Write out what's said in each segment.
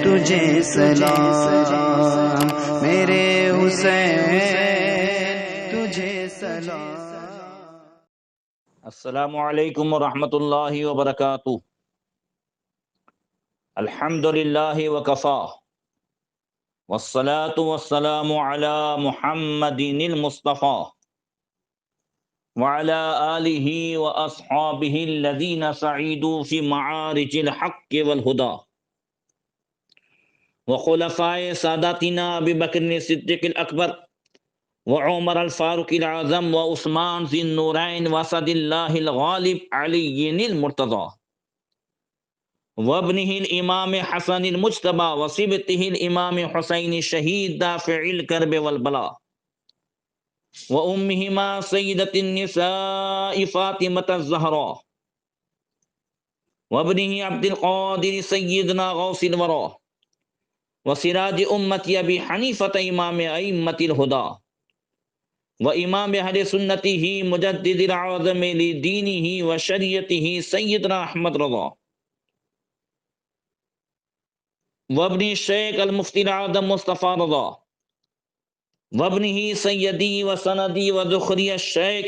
تجھے سلام، میرے حسین تجھے سلام۔ السلام علیکم ورحمۃ اللہ وبرکاتہ۔ الحمد للہ وکفا والصلاة والسلام علی محمد المصطفیٰ وعلی آلہ واصحابہ الذین سعیدوا فی معارج الحق والہدی وخلفائے ساداتنا ابی بکر الصدیق الاکبر وعمر الفاروق العظم وعثمان ذی النورین واسد اللہ الغالب علی المرتضی وابنہ الامام حسن المجتبی وصبتہ الامام حسین شہید دافع الکرب والبلاء وامہما سیدۃ النساء فاطمۃ الزہراء وابنہ عبد القادر سیدنا غوث الورا وسراج امت ابی حنیفۃ امام ائمۃ الہدی وامام اہل سنتہ مجدد العظم لدینہ وشریعتہ سیدنا احمد رضا وابن الشیخ المفتی العظم مصطفیٰ رضا وابنہ سیدی وسندی وذخری الشیخ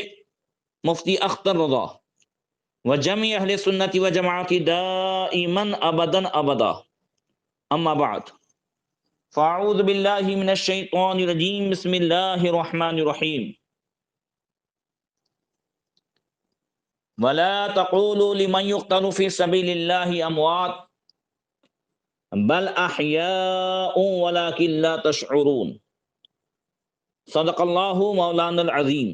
مفتی اختر رضا وجميع اہل سنت وجماعت دائما ابدا ابدا، اما بعد فاعوذ باللہ من الشیطان الرجیم، بسم اللہ الرحمن الرحیم۔ ولا تقولوا لمن يقتل في سبيل الله اموات بل احیاء ولكن لا تشعرون، صدق اللہ مولانا العظیم۔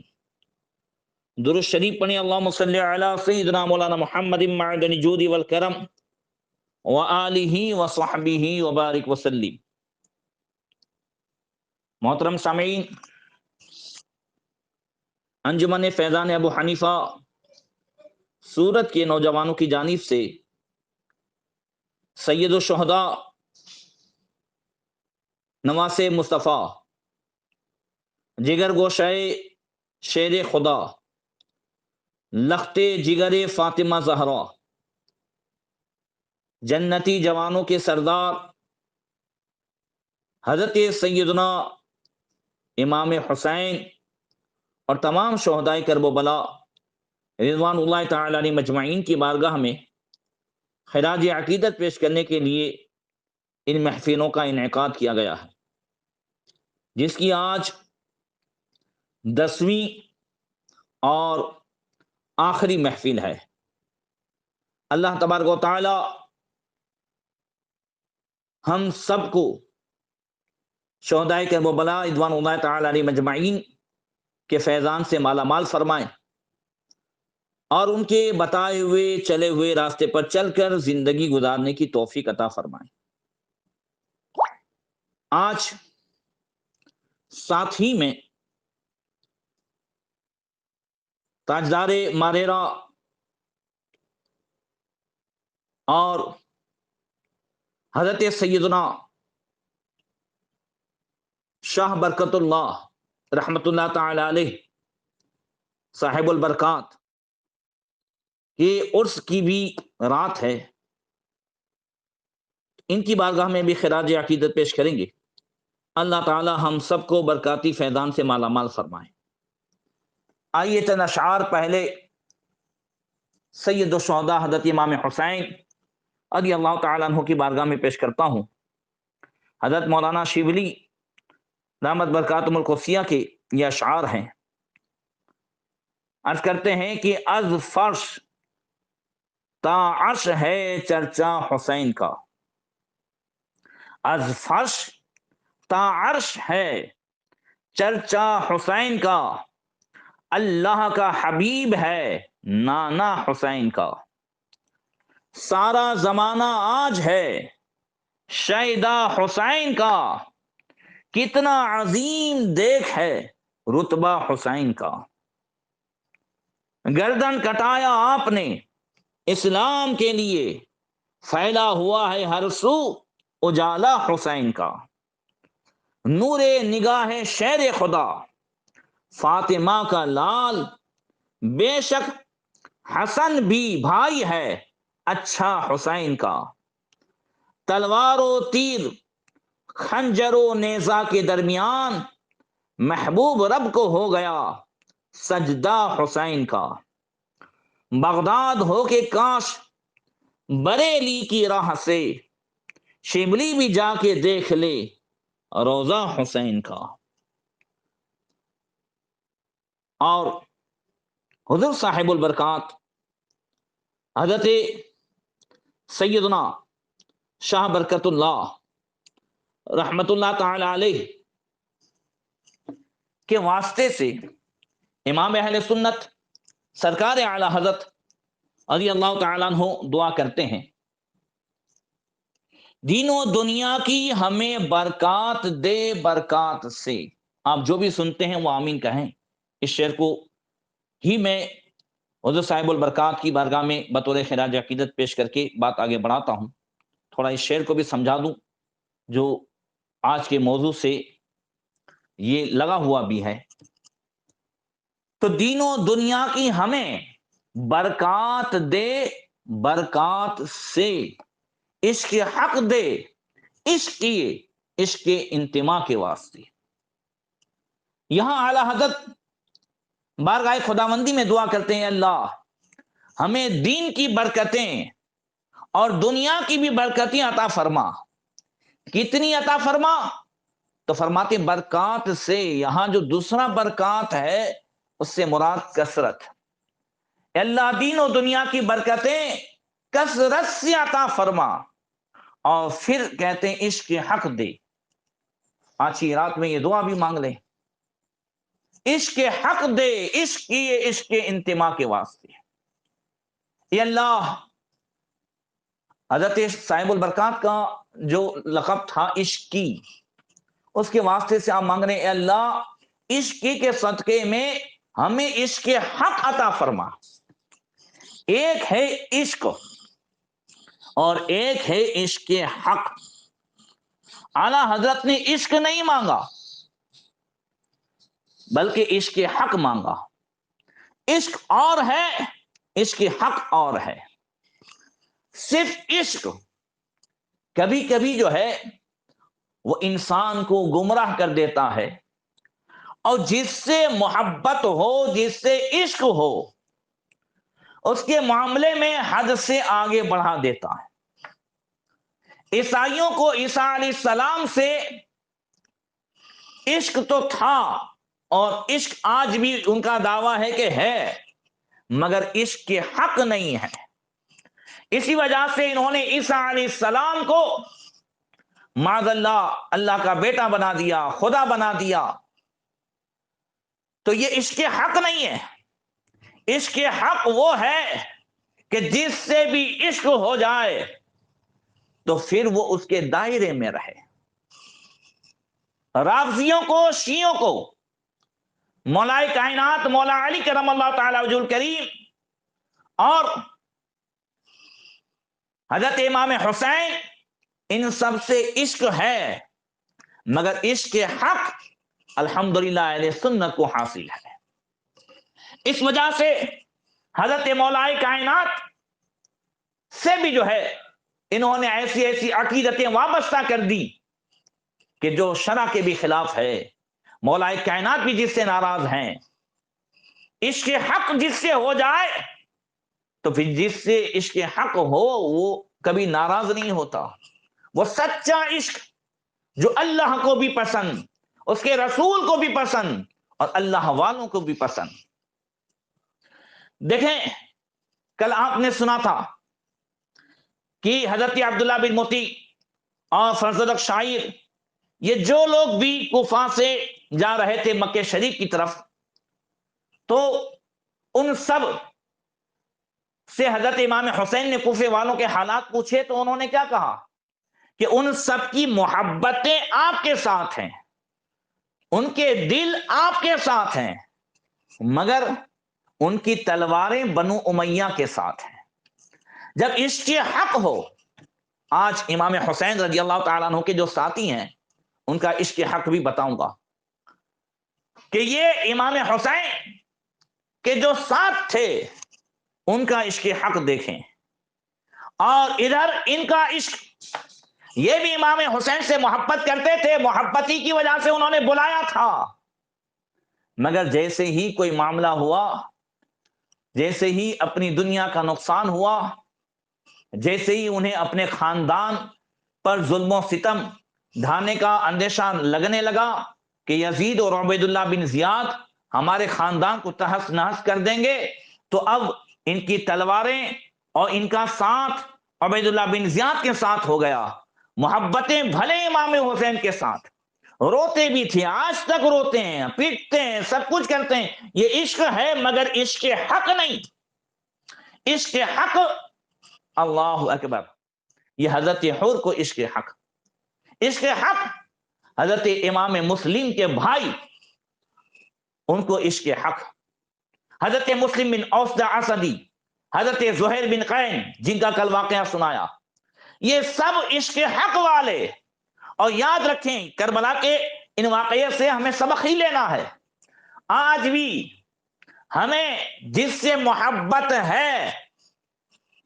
درود شریف پڑھیں، اللہم صلی علی سیدنا مولانا محمد معدن الجود والکرم وآلہ وصحبہ وبارک وسلم۔ محترم سامعین، انجمن فیضان ابو حنیفہ سورت کے نوجوانوں کی جانب سے سید الشہداء نواس مصطفیٰ جگر گوشائے شیر خدا لخت جگر فاطمہ زہرا جنتی جوانوں کے سردار حضرت سیدنا امام حسین اور تمام شہدائے کرب و بلا رضوان اللہ تعالی علیہ مجمعین کی بارگاہ میں خراج عقیدت پیش کرنے کے لیے ان محفلوں کا انعقاد کیا گیا ہے، جس کی آج 10ویں اور آخری محفل ہے۔ اللہ تبارک و تعالی ہم سب کو شہدائے کرب و بلا رضوان اللہ تعالی علیہ مجمعین کے فیضان سے مالا مال فرمائیں اور ان کے بتائے ہوئے چلے ہوئے راستے پر چل کر زندگی گزارنے کی توفیق عطا فرمائیں۔ آج ساتھ ہی میں تاجدار ماریرا اور حضرت سیدنا شاہ برکت اللہ رحمت اللہ تعالی علیہ صاحب البرکات یہ عرس کی بھی رات ہے، ان کی بارگاہ میں بھی خراج عقیدت پیش کریں گے۔ اللہ تعالی ہم سب کو برکاتی فیضان سے مالا مال فرمائے۔ آئیے چند اشعار پہلے سید الشہداء حضرت امام حسین رضی اللہ تعالیٰ عنہ کی بارگاہ میں پیش کرتا ہوں۔ حضرت مولانا شیبلی دامت برکاتہم القدسیہ کے یہ اشعار ہیں۔ عرض کرتے ہیں کہ از فرش تا عرش ہے چرچا حسین کا، از فرش تا عرش ہے چرچا حسین کا، اللہ کا حبیب ہے نانا حسین کا، سارا زمانہ آج ہے شیدا حسین کا، کتنا عظیم دیکھ ہے رتبہ حسین کا، گردن کٹایا آپ نے اسلام کے لیے، پھیلا ہوا ہے ہر سو اجالا حسین کا، نور نگاہ شیر خدا فاطمہ کا لال، بے شک حسن بھی بھائی ہے اچھا حسین کا، تلوار و تیر، خنجر و نیزہ کے درمیان محبوب رب کو ہو گیا سجدہ حسین کا۔ بغداد ہو کے کاش بریلی کی راہ سے، شملی بھی جا کے دیکھ لے روضہ حسین کا۔ اور حضور صاحب البرکات حضرت سیدنا شاہ برکت اللہ رحمت اللہ تعالی علیہ کے واسطے سے امام اہل سنت سرکار اعلی حضرت رضی اللہ تعالیٰ عنہ دعا کرتے ہیں، دین و دنیا کی ہمیں برکات دے برکات سے۔ آپ جو بھی سنتے ہیں وہ آمین کہیں۔ اس شعر کو ہی میں حضور صاحب البرکات کی بارگاہ میں بطور خراج عقیدت پیش کر کے بات آگے بڑھاتا ہوں۔ تھوڑا اس شعر کو بھی سمجھا دوں جو آج کے موضوع سے یہ لگا ہوا بھی ہے۔ تو دین و دنیا کی ہمیں برکات دے برکات سے، عشق حق دے عشق کیے عشق کے انتماء کے واسطے۔ یہاں اعلی حضرت بارگاہ خداوندی میں دعا کرتے ہیں، اللہ ہمیں دین کی برکتیں اور دنیا کی بھی برکتیں عطا فرما۔ کتنی عطا فرما؟ تو فرماتے برکات سے، یہاں جو دوسرا برکات ہے اس سے مراد کثرت۔ اللہ دین و دنیا کی برکتیں کثرت سے عطا فرما، اور پھر کہتے ہیں عشق حق دے۔ آج کی رات میں یہ دعا بھی مانگ لیں، عشق حق دے عشق کیے عشق کے انتماء کے واسطے۔ یہ اللہ حضرت صاحب البرکات کا جو لقب تھا عشق کی، اس کے واسطے سے آپ مانگ رہے ہیں، اے اللہ عشق کے صدقے میں ہمیں عشق حق عطا فرما۔ ایک ہے عشق اور ایک ہے عشق حق۔ اعلی حضرت نے عشق نہیں مانگا بلکہ عشق حق مانگا۔ عشق اور ہے، عشق حق اور ہے۔ صرف عشق کبھی کبھی جو ہے وہ انسان کو گمراہ کر دیتا ہے، اور جس سے محبت ہو جس سے عشق ہو اس کے معاملے میں حد سے آگے بڑھا دیتا ہے۔ عیسائیوں کو عیسیٰ علیہ السلام سے عشق تو تھا، اور عشق آج بھی ان کا دعویٰ ہے کہ ہے، مگر عشق کے حق نہیں ہے۔ اسی وجہ سے انہوں نے عیسیٰ علیہ السلام کو معاذ اللہ اللہ کا بیٹا بنا دیا، خدا بنا دیا۔ تو یہ عشق حق نہیں ہے۔ عشق حق وہ ہے کہ جس سے بھی عشق ہو جائے تو پھر وہ اس کے دائرے میں رہے۔ رافضیوں کو، شیعوں کو مولا کائنات مولا علی کرم اللہ تعالی وجہ الکریم اور حضرت امام حسین ان سب سے عشق ہے، مگر عشق حق الحمدللہ اہل سنت کو حاصل ہے۔ اس وجہ سے حضرت مولا کائنات سے بھی جو ہے انہوں نے ایسی ایسی عقیدتیں وابستہ کر دی کہ جو شرع کے بھی خلاف ہے۔ مولا کائنات بھی جس سے ناراض ہیں۔ عشق حق جس سے ہو جائے تو پھر جس سے عشق حق ہو وہ کبھی ناراض نہیں ہوتا۔ وہ سچا عشق جو اللہ کو بھی پسند، اس کے رسول کو بھی پسند، اور اللہ والوں کو بھی پسند۔ دیکھیں کل آپ نے سنا تھا کہ حضرت عبداللہ بن مطیع اور فرزدق شاعر، یہ جو لوگ بھی کوفہ سے جا رہے تھے مکہ شریف کی طرف، تو ان سب سے حضرت امام حسین نے کوفے والوں کے حالات پوچھے، تو انہوں نے کیا کہا کہ ان سب کی محبتیں آپ کے ساتھ ہیں، ان کے دل آپ کے ساتھ ہیں، مگر ان کی تلواریں بنو امیہ کے ساتھ ہیں۔ جب عشق حق ہو، آج امام حسین رضی اللہ تعالیٰ عنہ کے جو ساتھی ہیں ان کا عشق حق بھی بتاؤں گا کہ یہ امام حسین کے جو ساتھ تھے ان کا عشق حق دیکھیں، اور ادھر ان کا عشق یہ بھی امام حسین سے محبت کرتے تھے، محبتی کی وجہ سے انہوں نے بلایا تھا، مگر جیسے ہی کوئی معاملہ ہوا، جیسے ہی اپنی دنیا کا نقصان ہوا، جیسے ہی انہیں اپنے خاندان پر ظلم و ستم ڈھانے کا اندیشہ لگنے لگا کہ یزید اور عبید اللہ بن زیاد ہمارے خاندان کو تہس نہس کر دیں گے، تو اب ان کی تلواریں اور ان کا ساتھ عبید اللہ بن زیاد کے ساتھ ہو گیا۔ محبتیں بھلے امام حسین کے ساتھ، روتے بھی تھے، آج تک روتے ہیں، پیٹتے ہیں، سب کچھ کرتے ہیں، یہ عشق ہے مگر عشق حق نہیں، عشق حق اللہ اکبر، یہ حضرت حور کو عشق حق، عشق حق حضرت امام مسلم کے بھائی ان کو عشق حق، حضرت مسلم بن اوسدہ اسدی، حضرت زہیر بن قین جن کا کل واقعہ سنایا، یہ سب عشق حق والے۔ اور یاد رکھیں کربلا کے ان واقعے سے ہمیں سبق ہی لینا ہے۔ آج بھی ہمیں جس سے محبت ہے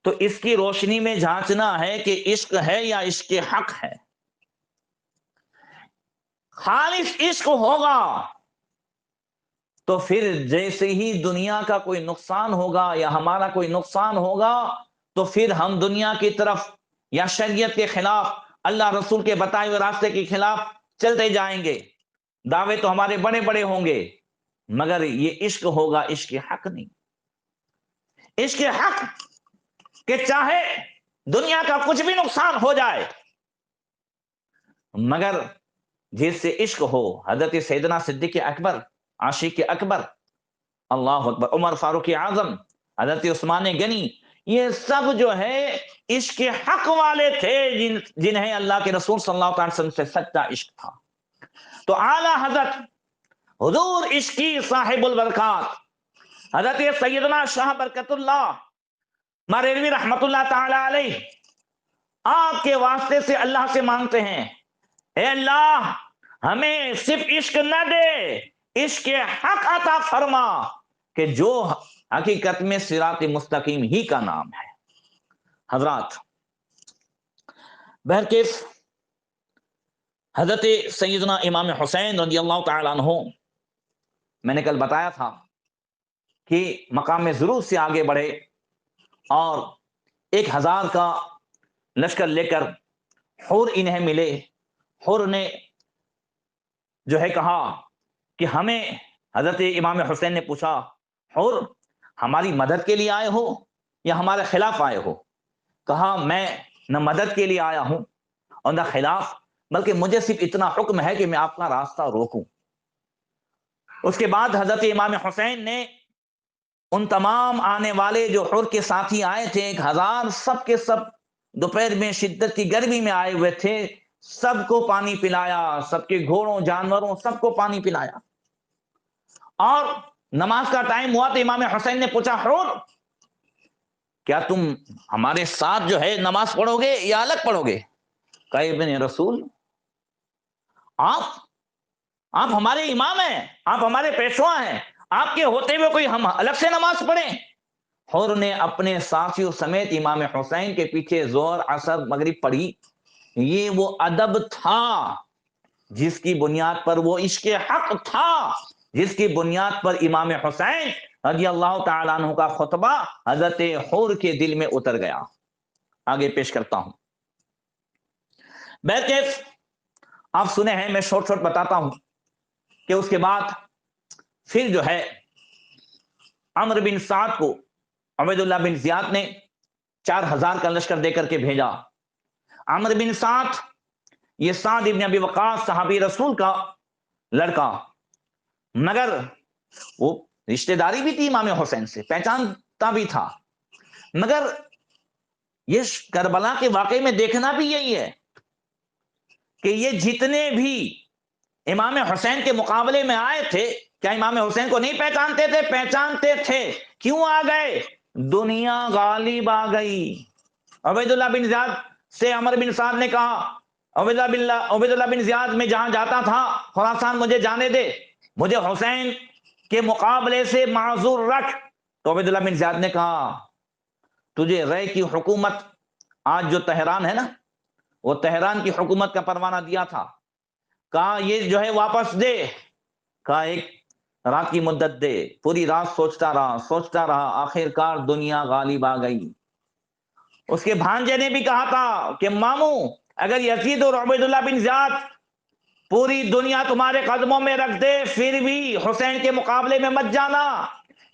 تو اس کی روشنی میں جھانچنا ہے کہ عشق ہے یا عشق حق ہے۔ خالص عشق ہوگا تو پھر جیسے ہی دنیا کا کوئی نقصان ہوگا یا ہمارا کوئی نقصان ہوگا تو پھر ہم دنیا کی طرف یا شریعت کے خلاف، اللہ رسول کے بتائے ہوئے راستے کے خلاف چلتے جائیں گے، دعوے تو ہمارے بڑے بڑے ہوں گے، مگر یہ عشق ہوگا عشق حق نہیں، عشق حق کہ چاہے دنیا کا کچھ بھی نقصان ہو جائے مگر جس سے عشق ہو، حضرت سیدنا صدیق اکبر، عاشق اکبر، اللہ اکبر، عمر فاروق اعظم، حضرت عثمان غنی، یہ سب جو ہے عشق حق والے تھے جنہیں اللہ کے رسول صلی اللہ علیہ وسلم سے سچا عشق تھا۔ تو اعلی حضرت حضور عشقی صاحب البرکات حضرت سیدنا شاہ برکت اللہ مریلوی رحمت اللہ تعالی علیہ آپ کے واسطے سے اللہ سے مانگتے ہیں، اے اللہ ہمیں صرف عشق نہ دے، عشق حق عطا فرما کہ جو حقیقت میں صراط مستقیم ہی کا نام ہے۔ حضرات بہرکیف حضرت سیدنا امام حسین رضی اللہ تعالیٰ عنہ، میں نے کل بتایا تھا کہ مقام ضرور سے آگے بڑھے اور 1000 کا لشکر لے کر حور انہیں ملے۔ حور نے جو ہے کہا کہ ہمیں، حضرت امام حسین نے پوچھا، حور ہماری مدد کے لیے آئے ہو یا ہمارے خلاف آئے ہو؟ کہا میں نہ مدد کے لیے آیا ہوں اور نہ خلاف، بلکہ مجھے صرف اتنا حکم ہے کہ میں آپ کا راستہ روکوں۔ اس کے بعد حضرت امام حسین نے ان تمام آنے والے جو حور کے ساتھی آئے تھے 1000، سب کے سب دوپہر میں شدت کی گرمی میں آئے ہوئے تھے، سب کو پانی پلایا، سب کے گھوڑوں جانوروں سب کو پانی پلایا، اور نماز کا ٹائم ہوا تو امام حسین نے پوچھا، حور کیا تم ہمارے ساتھ جو ہے نماز پڑھو گے یا الگ پڑھو گے؟ کہا ابن رسول آپ ہمارے امام ہیں، آپ ہمارے پیشوا ہیں، آپ کے ہوتے ہوئے کوئی ہم الگ سے نماز پڑھیں؟ حور نے اپنے ساتھیوں سمیت امام حسین کے پیچھے ظہر عصر مغرب پڑھی۔ یہ وہ ادب تھا جس کی بنیاد پر، وہ عشق حق تھا جس کی بنیاد پر امام حسین رضی اللہ تعالیٰ عنہ کا خطبہ حضرت حور کے دل میں اتر گیا۔ آگے پیش کرتا ہوں۔ بہرکیف آپ سنے ہیں، میں شورٹ بتاتا ہوں کہ اس کے بعد پھر جو ہے عمرو بن سعد کو عبید اللہ بن زیاد نے 4000 کا لشکر دے کر کے بھیجا۔ عمرو بن سعد یہ سعد ابن ابی وقاص صحابی رسول کا لڑکا، مگر وہ رشتہ داری بھی تھی امام حسین سے، پہچانتا بھی تھا، مگر یہ کربلا کے واقعے میں دیکھنا بھی یہی ہے کہ یہ جتنے بھی امام حسین کے مقابلے میں آئے تھے، کیا امام حسین کو نہیں پہچانتے تھے؟ پہچانتے تھے۔ کیوں آ گئے؟ دنیا غالب آ گئی۔ عبید اللہ بن زیاد سے عمر بن سعد نے کہا، عبید اللہ بن زیاد میں جہاں جاتا تھا خراسان مجھے جانے دے، مجھے حسین کے مقابلے سے معذور رکھ۔ تو عبید اللہ بن زیاد نے کہا، تجھے رے کی حکومت آج جو تہران ہے نا، وہ تہران کی حکومت کا پروانہ دیا تھا، کہا یہ جو ہے واپس دے، کہا ایک رات کی مدت دے، پوری رات سوچتا رہا، آخر کار دنیا غالب آ گئی۔ اس کے بھانجے نے بھی کہا تھا کہ ماموں اگر یزید اور عبید اللہ بن زیاد پوری دنیا تمہارے قدموں میں رکھ دے پھر بھی حسین کے مقابلے میں مت جانا،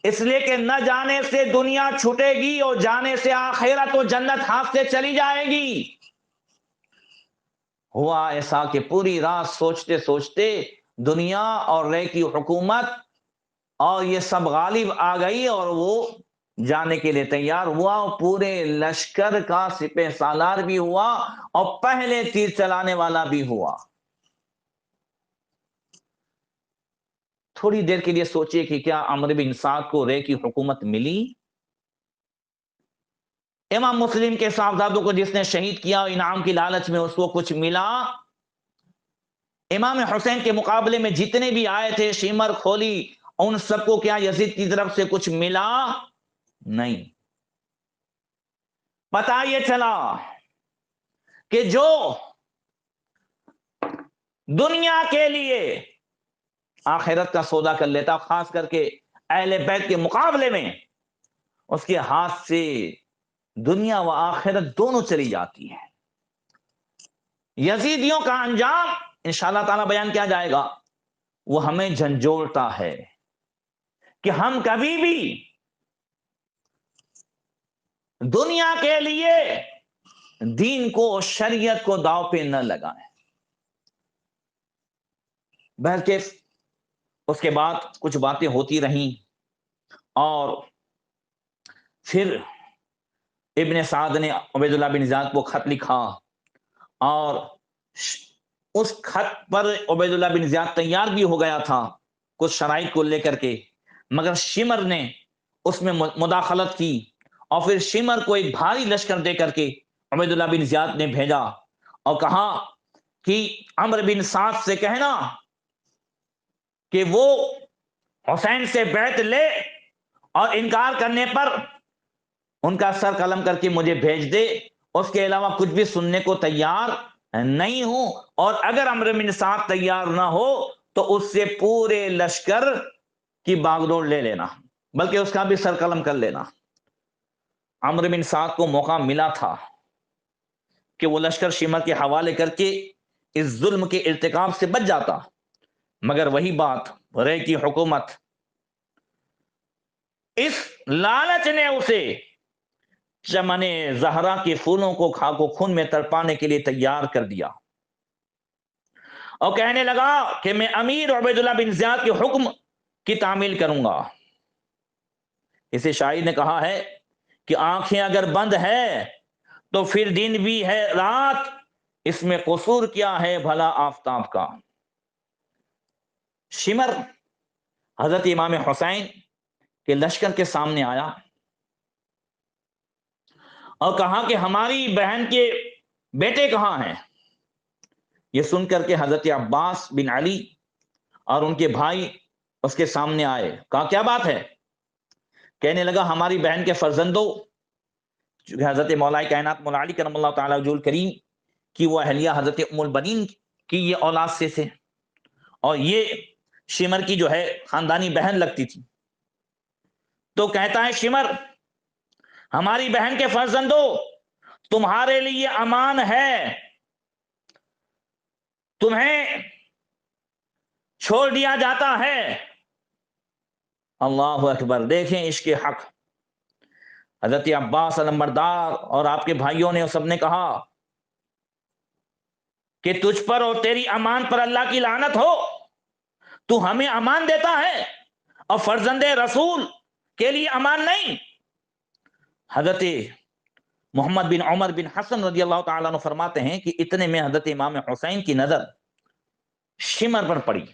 اس لیے کہ نہ جانے سے دنیا چھوٹے گی اور جانے سے آخرت و جنت ہاتھ سے چلی جائے گی۔ ہوا ایسا کہ پوری رات سوچتے سوچتے دنیا اور رے کی حکومت اور یہ سب غالب آ گئی اور وہ جانے کے لیے تیار ہوا، پورے لشکر کا سپہ سالار بھی ہوا اور پہلے تیر چلانے والا بھی ہوا۔ تھوڑی دیر کے لیے سوچئے کہ کیا عمرو بن سعد کو رے کی حکومت ملی؟ امام مسلم کے صاحبزادوں کو جس نے شہید کیا انعام کی لالچ میں اس کو کچھ ملا؟ امام حسین کے مقابلے میں جتنے بھی آئے تھے شیمر کھولی، ان سب کو کیا یزید کی طرف سے کچھ ملا؟ نہیں۔ پتہ یہ چلا کہ جو دنیا کے لیے آخرت کا سودا کر لیتا، خاص کر کے اہل بیت کے مقابلے میں، اس کے ہاتھ سے دنیا و آخرت دونوں چلی جاتی ہے۔ یزیدیوں کا انجام انشاءاللہ تعالی بیان کیا جائے گا، وہ ہمیں جھنجھوڑتا ہے کہ ہم کبھی بھی دنیا کے لیے دین کو شریعت کو داؤ پہ نہ لگائیں۔ بہرکیف اس کے بعد کچھ باتیں ہوتی رہیں اور پھر ابن سعد نے عبید اللہ بن زیاد کو خط لکھا اور اس خط پر عبید اللہ بن زیاد تیار بھی ہو گیا تھا کچھ شرائط کو لے کر کے، مگر شمر نے اس میں مداخلت کی اور پھر شمر کو ایک بھاری لشکر دے کر کے عبید اللہ بن زیاد نے بھیجا اور کہا کہ عمرو بن سعد سے کہنا کہ وہ حسین سے بیعت لے اور انکار کرنے پر ان کا سر قلم کر کے مجھے بھیج دے، اس کے علاوہ کچھ بھی سننے کو تیار نہیں ہوں، اور اگر عمرو بن سعد تیار نہ ہو تو اس سے پورے لشکر کی باغ ڈور لے لینا، بلکہ اس کا بھی سر قلم کر لینا۔ عمرو بن سعد کو موقع ملا تھا کہ وہ لشکر شمر کے حوالے کر کے اس ظلم کے ارتکاب سے بچ جاتا، مگر وہی بات رے کی حکومت اس لالچ نے اسے چمن زہرا کے پھولوں کو خاک و خون میں تڑپانے کے لیے تیار کر دیا اور کہنے لگا کہ میں امیر عبید اللہ بن زیاد کے حکم کی تعمیل کروں گا۔ اسے شاعر نے کہا ہے کہ آنکھیں اگر بند ہے تو پھر دن بھی ہے رات، اس میں قصور کیا ہے بھلا آفتاب کا۔ شمر حضرت امام حسین کے لشکر کے سامنے آیا اور کہا کہ ہماری بہن کے بیٹے کہاں ہیں؟ یہ سن کر کے حضرت عباس بن علی اور ان کے بھائی اس کے سامنے آئے، کہا کیا بات ہے؟ کہنے لگا ہماری بہن کے فرزندوں، چونکہ حضرت مولا کائنات مولا علی کرم اللہ تعالی وجہ الکریم کی وہ اہلیہ حضرت ام البنین کی یہ اولاد سے تھے اور یہ شمر کی جو ہے خاندانی بہن لگتی تھی، تو کہتا ہے شمر ہماری بہن کے فرزندوں تمہارے لیے امان ہے، تمہیں چھوڑ دیا جاتا ہے۔ اللہ اکبر، دیکھیں عشق حق۔ حضرت عباس علمبردار اور آپ کے بھائیوں نے سب نے کہا کہ تجھ پر اور تیری امان پر اللہ کی لعنت ہو، تو ہمیں امان دیتا ہے اور فرزند رسول کے لیے امان نہیں۔ حضرت محمد بن عمر بن حسن رضی اللہ تعالیٰ عنہ فرماتے ہیں کہ اتنے میں حضرت امام حسین کی نظر شمر پر پڑی،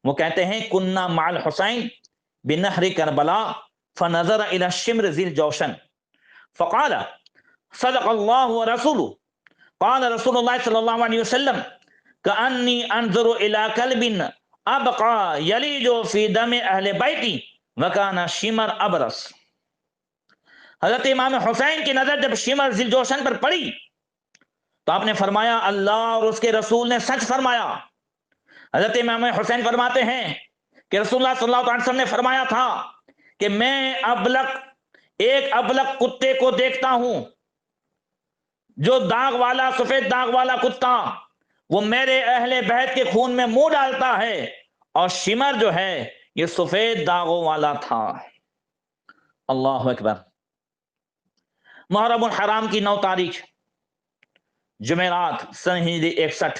وہ کہتے ہیں کننا مع الحسین بنہر کربلا فنظر الى الشمر ذی الجوشن فقال صدق اللہ ورسولہ قال رسول اللہ صلی اللہ علیہ وسلم کأنی انظر الى کلب ابقى یلیج فی دم اہل بیتی وکان شمر ابرس۔ حضرت امام حسین کی نظر جب شمر ذی الجوشن پر پڑی تو آپ نے فرمایا اللہ اور اس کے رسول نے سچ فرمایا۔ حضرت امام حسین فرماتے ہیں کہ رسول اللہ صلی اللہ علیہ وسلم نے فرمایا تھا کہ میں ایک ابلق کتے کو دیکھتا ہوں، جو داغ والا، سفید داغ والا کتا، وہ میرے اہل بیت کے خون میں منہ ڈالتا ہے، اور شمر جو ہے یہ سفید داغوں والا تھا۔ اللہ اکبر۔ محرم الحرام کی 9 تاریخ جمعرات سن ہجری 61،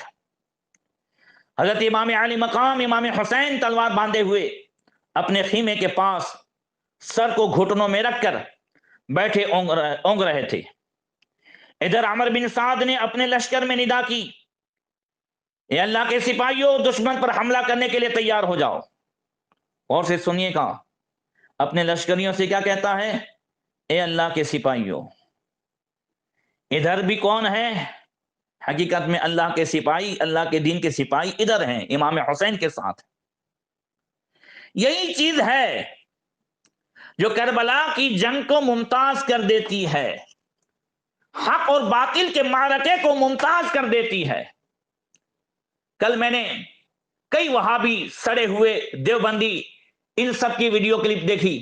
حضرت امام علی مقام امام حسین تلوار باندھے ہوئے اپنے خیمے کے پاس سر کو گھٹنوں میں رکھ کر بیٹھے اونگ رہے تھے۔ ادھر عمر بن سعد نے اپنے لشکر میں ندا کی، اے اللہ کے سپاہیوں، دشمن پر حملہ کرنے کے لیے تیار ہو جاؤ۔ اور سے سنیے گا اپنے لشکریوں سے کیا کہتا ہے، اے اللہ کے سپاہیوں۔ ادھر بھی کون ہے؟ حقیقت میں اللہ کے سپاہی، اللہ کے دین کے سپاہی ادھر ہیں، امام حسین کے ساتھ۔ یہی چیز ہے جو کربلا کی جنگ کو ممتاز کر دیتی ہے، حق اور باطل کے معرکے کو ممتاز کر دیتی ہے۔ کل میں نے کئی وہابی سڑے ہوئے دیوبندی ان سب کی ویڈیو کلپ دیکھی،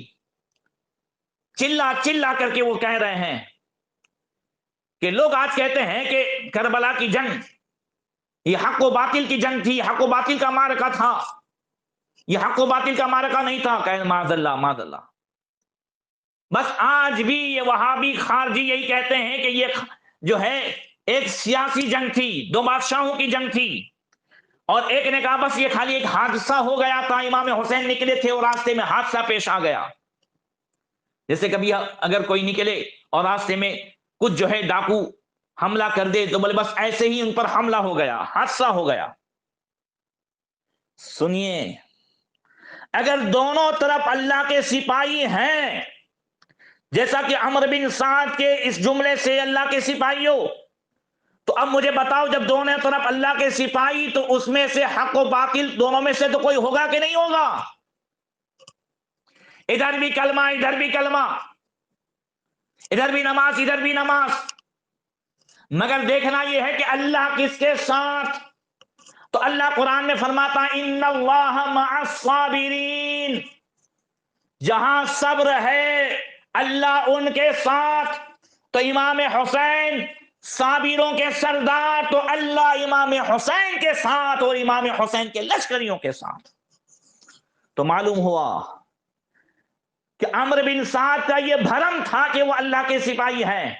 چلا چلا کر کے وہ کہہ رہے ہیں کہ لوگ آج کہتے ہیں کہ کربلا کی جنگ یہ حق و باطل کی جنگ تھی، حق و باطل کا معرکہ تھا، یہ حق و باطل کا معرکہ نہیں تھا۔ کہ معاذ اللہ معاذ اللہ۔ بس آج بھی یہ وہابی خارجی یہی کہتے ہیں کہ یہ جو ہے ایک سیاسی جنگ تھی، 2 بادشاہوں کی جنگ تھی، اور ایک نے کہا بس یہ خالی ایک حادثہ ہو گیا تھا، امام حسین نکلے تھے اور راستے میں حادثہ پیش آ گیا۔ جیسے کبھی اگر کوئی نکلے اور راستے میں کچھ جو ہے ڈاکو حملہ کر دے تو بولے بس ایسے ہی ان پر حملہ ہو گیا، حادثہ ہو گیا۔ سنیے، اگر دونوں طرف اللہ کے سپاہی ہیں، جیسا کہ عمر بن سعد کے اس جملے سے اللہ کے سپاہیوں، تو اب مجھے بتاؤ جب دونوں طرف اللہ کے سپاہی تو اس میں سے حق و باطل دونوں میں سے تو کوئی ہوگا کہ نہیں ہوگا؟ ادھر بھی کلمہ، ادھر بھی کلمہ، ادھر بھی نماز، ادھر بھی نماز، مگر دیکھنا یہ ہے کہ اللہ کس کے ساتھ؟ تو اللہ قرآن میں فرماتا ان اللہ مع الصابرین، جہاں صبر ہے اللہ ان کے ساتھ۔ تو امام حسین صابروں کے سردار، تو اللہ امام حسین کے ساتھ اور امام حسین کے لشکریوں کے ساتھ۔ تو معلوم ہوا کہ عمرو بن سعد کا یہ بھرم تھا کہ وہ اللہ کے سپاہی ہیں۔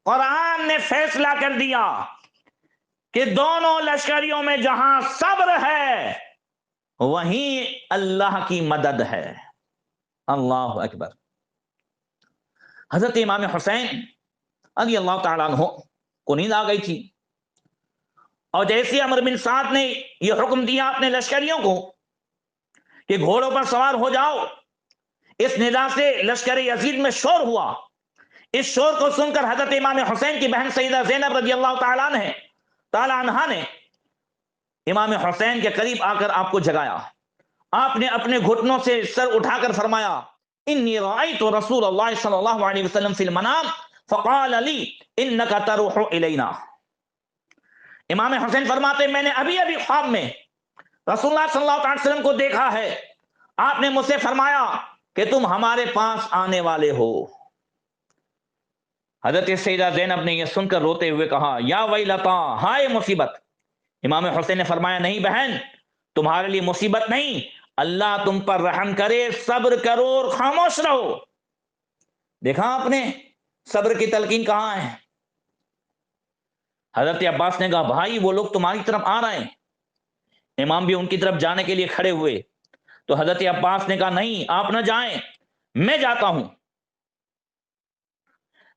قرآن نے فیصلہ کر دیا کہ دونوں لشکریوں میں جہاں صبر ہے وہیں اللہ کی مدد ہے۔ اللہ اکبر۔ حضرت امام حسین رضی اللہ تعالیٰ عنہ کو نیند آ گئی تھی، اور جیسے عمرو بن سعد نے یہ حکم دیا اپنے لشکریوں کو کہ گھوڑوں پر سوار ہو جاؤ، اس ندا سے لشکر یزید میں شور ہوا۔ اس شور کو سن کر حضرت امام حسین کی بہن سیدہ زینب رضی اللہ تعالیٰ عنہا نے امام حسین کے قریب آ کر آپ کو جگایا۔ آپ نے اپنے گھٹنوں سے سر اٹھا کر فرمایا انی رأیت رسول اللہ صلی اللہ علیہ وسلم فی المنام فقال لی انک تروح الینا۔ امام حسین فرماتے میں نے ابھی خواب میں رسول اللہ صلی اللہ علیہ وسلم کو دیکھا ہے، آپ نے مجھ سے فرمایا کہ تم ہمارے پاس آنے والے ہو۔ حضرت سیدہ زینب نے یہ سن کر روتے ہوئے کہا یا ویلتا، ہائے مصیبت۔ امام حسین نے فرمایا نہیں بہن، تمہارے لیے مصیبت نہیں، اللہ تم پر رحم کرے، صبر کرو اور خاموش رہو۔ دیکھا آپ نے صبر کی تلقین کہاں ہے؟ حضرت عباس نے کہا بھائی وہ لوگ تمہاری طرف آ رہے ہیں۔ امام بھی ان کی طرف جانے کے لیے کھڑے ہوئے تو حضرت عباس نے کہا نہیں آپ نہ جائیں، میں جاتا ہوں۔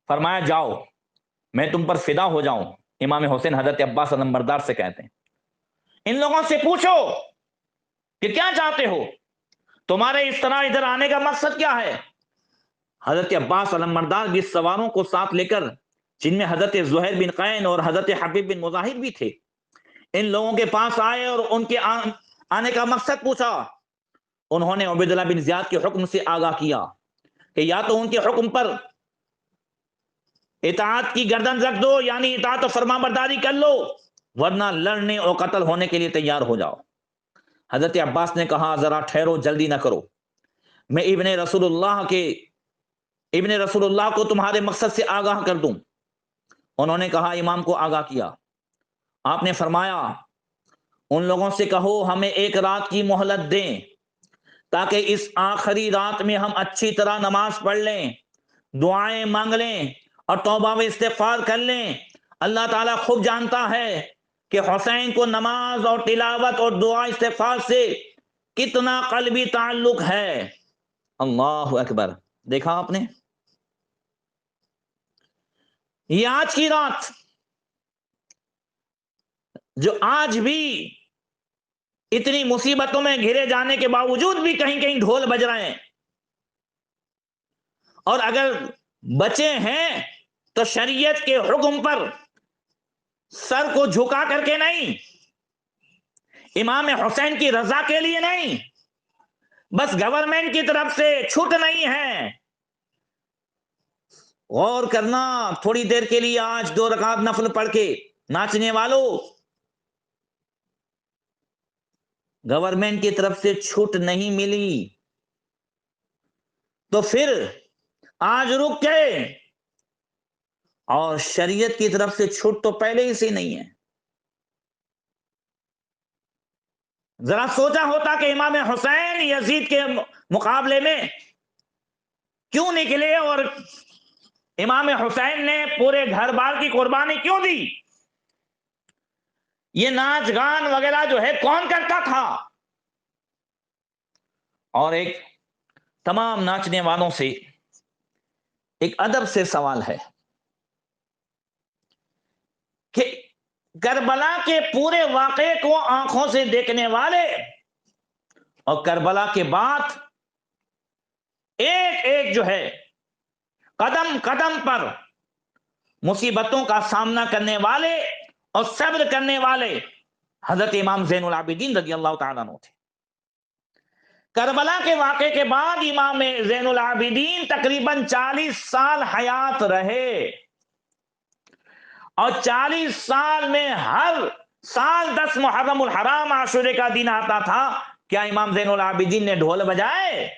فرمایا جاؤ، میں تم پر فدا ہو جاؤں۔ امام حسین حضرت عباس علمبردار سے کہتے ہیں ان لوگوں سے پوچھو کہ کیا چاہتے ہو، تمہارے اس طرح ادھر آنے کا مقصد کیا ہے؟ حضرت عباس علمبردار 20 سواروں کو ساتھ لے کر، جن میں حضرت زہیر بن قین اور حضرت حبیب بن مظاہر بھی تھے، ان لوگوں کے پاس آئے اور ان کے آنے کا مقصد پوچھا۔ انہوں نے عبید اللہ بن زیاد کے حکم سے آگاہ کیا کہ یا تو ان کے حکم پر اطاعت کی گردن رکھ دو، یعنی اطاعت و فرما برداری کر لو، ورنہ لڑنے اور قتل ہونے کے لیے تیار ہو جاؤ۔ حضرت عباس نے کہا ذرا ٹھہرو، جلدی نہ کرو، میں ابن رسول اللہ کو تمہارے مقصد سے آگاہ کر دوں۔ انہوں نے کہا، امام کو آگاہ کیا۔ آپ نے فرمایا ان لوگوں سے کہو ہمیں ایک رات کی مہلت دیں تاکہ اس آخری رات میں ہم اچھی طرح نماز پڑھ لیں، دعائیں مانگ لیں اور توبہ و استغفار کر لیں۔ اللہ تعالیٰ خوب جانتا ہے کہ حسین کو نماز اور تلاوت اور دعا استغفار سے کتنا قلبی تعلق ہے۔ اللہ اکبر! دیکھا آپ نے، یہ آج کی رات جو آج بھی اتنی مصیبتوں میں گھرے جانے کے باوجود بھی کہیں کہیں ڈھول بج رہے ہیں، اور اگر بچے ہیں تو شریعت کے حکم پر سر کو جھکا کر کے نہیں، امام حسین کی رضا کے لیے نہیں، بس گورنمنٹ کی طرف سے چھوٹ نہیں ہے۔ غور کرنا، تھوڑی دیر کے لیے آج 2 رکعت نفل پڑھ کے ناچنے والوں، گورنمنٹ کی طرف سے چھوٹ نہیں ملی تو پھر آج رک گئے، اور شریعت کی طرف سے چھوٹ تو پہلے ہی سے نہیں ہے۔ ذرا سوچا ہوتا کہ امام حسین یزید کے مقابلے میں کیوں نکلے اور امام حسین نے پورے گھر بار کی قربانی کیوں دی؟ یہ ناچ گان وغیرہ جو ہے کون کرتا تھا؟ اور ایک تمام ناچنے والوں سے ایک ادب سے سوال ہے کہ کربلا کے پورے واقعے کو آنکھوں سے دیکھنے والے اور کربلا کے بعد ایک ایک جو ہے قدم قدم پر مصیبتوں کا سامنا کرنے والے اور صبر کرنے والے حضرت امام زین العابدین رضی اللہ تعالیٰ عنہ تھے۔ کربلا کے واقعے کے بعد امام زین العابدین تقریباً 40 سال حیات رہے، اور 40 سال میں ہر سال 10 محرم الحرام عاشورے کا دن آتا تھا، کیا امام زین العابدین نے ڈھول بجائے؟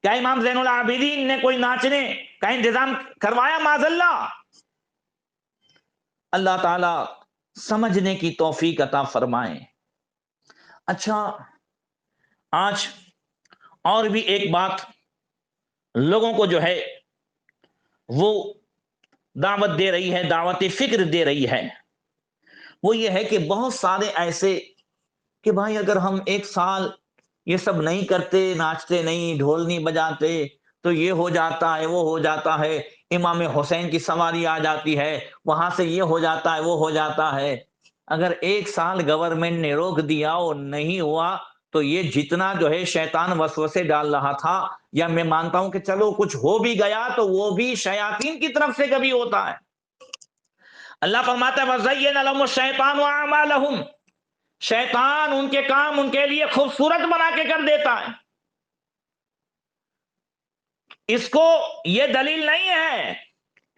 کیا امام زین العابدین نے کوئی ناچنے کا انتظام کروایا؟ معاذ اللہ۔ اللہ تعالی سمجھنے کی توفیق عطا فرمائے۔ اچھا، آج اور بھی ایک بات لوگوں کو جو ہے وہ دعوت دے رہی ہے، دعوت فکر دے رہی ہے، وہ یہ ہے کہ بہت سارے ایسے کہ بھائی اگر ہم ایک سال یہ سب نہیں کرتے، ناچتے نہیں، ڈھول نہیں بجاتے تو یہ ہو جاتا ہے، وہ ہو جاتا ہے، امام حسین کی سواری آ جاتی ہے، وہاں سے یہ ہو جاتا ہے، وہ ہو جاتا ہے۔ اگر ایک سال گورنمنٹ نے روک دیا اور نہیں ہوا تو یہ جتنا جو ہے شیطان وسوسے ڈال رہا تھا، یا میں مانتا ہوں کہ چلو کچھ ہو بھی گیا تو وہ بھی شیاطین کی طرف سے کبھی ہوتا ہے۔ اللہ فرماتا ہے وَزَيَّنَ لَهُمُ الشَّيْطَانُ أَعْمَالَهُمْ، شیطان ان کے کام ان کے لیے خوبصورت بنا کے کر دیتا ہے۔ اس کو یہ دلیل نہیں ہے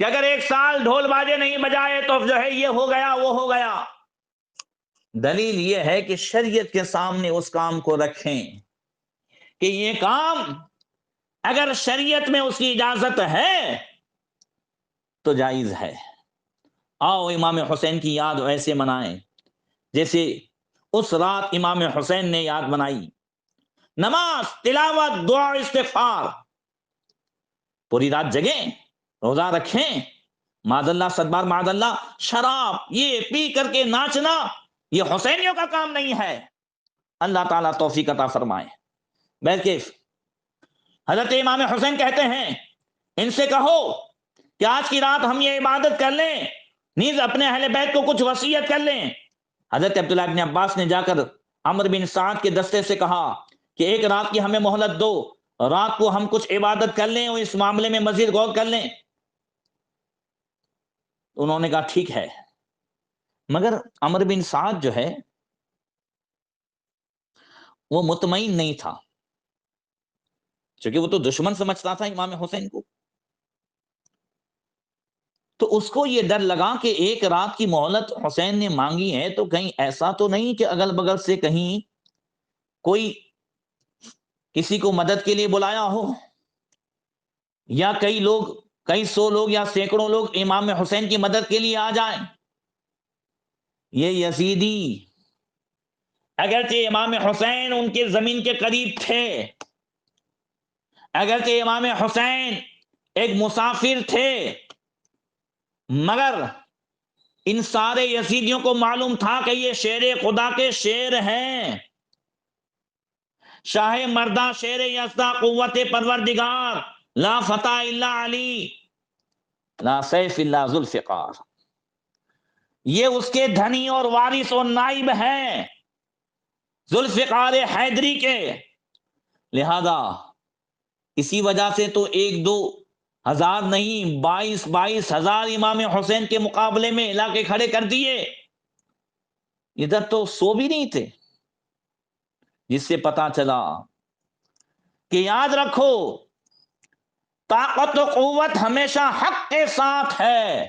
کہ اگر ایک سال ڈھول باجے نہیں بجائے تو جو ہے یہ ہو گیا، وہ ہو گیا۔ دلیل یہ ہے کہ شریعت کے سامنے اس کام کو رکھیں کہ یہ کام اگر شریعت میں اس کی اجازت ہے تو جائز ہے۔ آؤ امام حسین کی یاد ایسے منائیں جیسے اس رات امام حسین نے یاد بنائی، نماز، تلاوت، دعا، استغفار، پوری رات جگیں، روزہ رکھیں، معاذ اللہ، صدبار معاذ اللہ، شراب یہ پی کر کے ناچنا یہ حسینیوں کا کام نہیں ہے۔ اللہ تعالیٰ توفیق عطا فرمائے۔ بہرکیف حضرت امام حسین کہتے ہیں ان سے کہو کہ آج کی رات ہم یہ عبادت کر لیں، نیز اپنے اہل بیت کو کچھ وصیت کر لیں۔ حضرت عبداللہ ابن عباس نے جا کر عمرو بن سعد کے دستے سے کہا کہ ایک رات کی ہمیں مہلت دو، رات کو ہم کچھ عبادت کر لیں اور اس معاملے میں مزید غور کر لیں۔ انہوں نے کہا ٹھیک ہے، مگر عمرو بن سعد جو ہے وہ مطمئن نہیں تھا، چونکہ وہ تو دشمن سمجھتا تھا امام حسین کو۔ تو اس کو یہ ڈر لگا کہ ایک رات کی مہلت حسین نے مانگی ہے تو کہیں ایسا تو نہیں کہ اگل بگل سے کہیں کوئی کسی کو مدد کے لیے بلایا ہو، یا کئی سو لوگ یا سینکڑوں لوگ امام حسین کی مدد کے لیے آ جائیں۔ یہ یزیدی اگرچہ امام حسین ان کے زمین کے قریب تھے، اگرچہ امام حسین ایک مسافر تھے، مگر ان سارے یزیدیوں کو معلوم تھا کہ یہ شیر خدا کے شیر ہیں، شاہ مردہ شیر یزدہ قوت پروردگار، لا فتح الا علی، لا سیف الا ذوالفقار، یہ اس کے دھنی اور وارث اور نائب ہیں ذوالفقار حیدری کے۔ لہذا اسی وجہ سے تو 1-2 ہزار نہیں، 22 ہزار امام حسین کے مقابلے میں لا کے کھڑے کر دیے۔ ادھر تو 100 بھی نہیں تھے، جس سے پتا چلا کہ یاد رکھو طاقت و قوت ہمیشہ حق کے ساتھ ہے،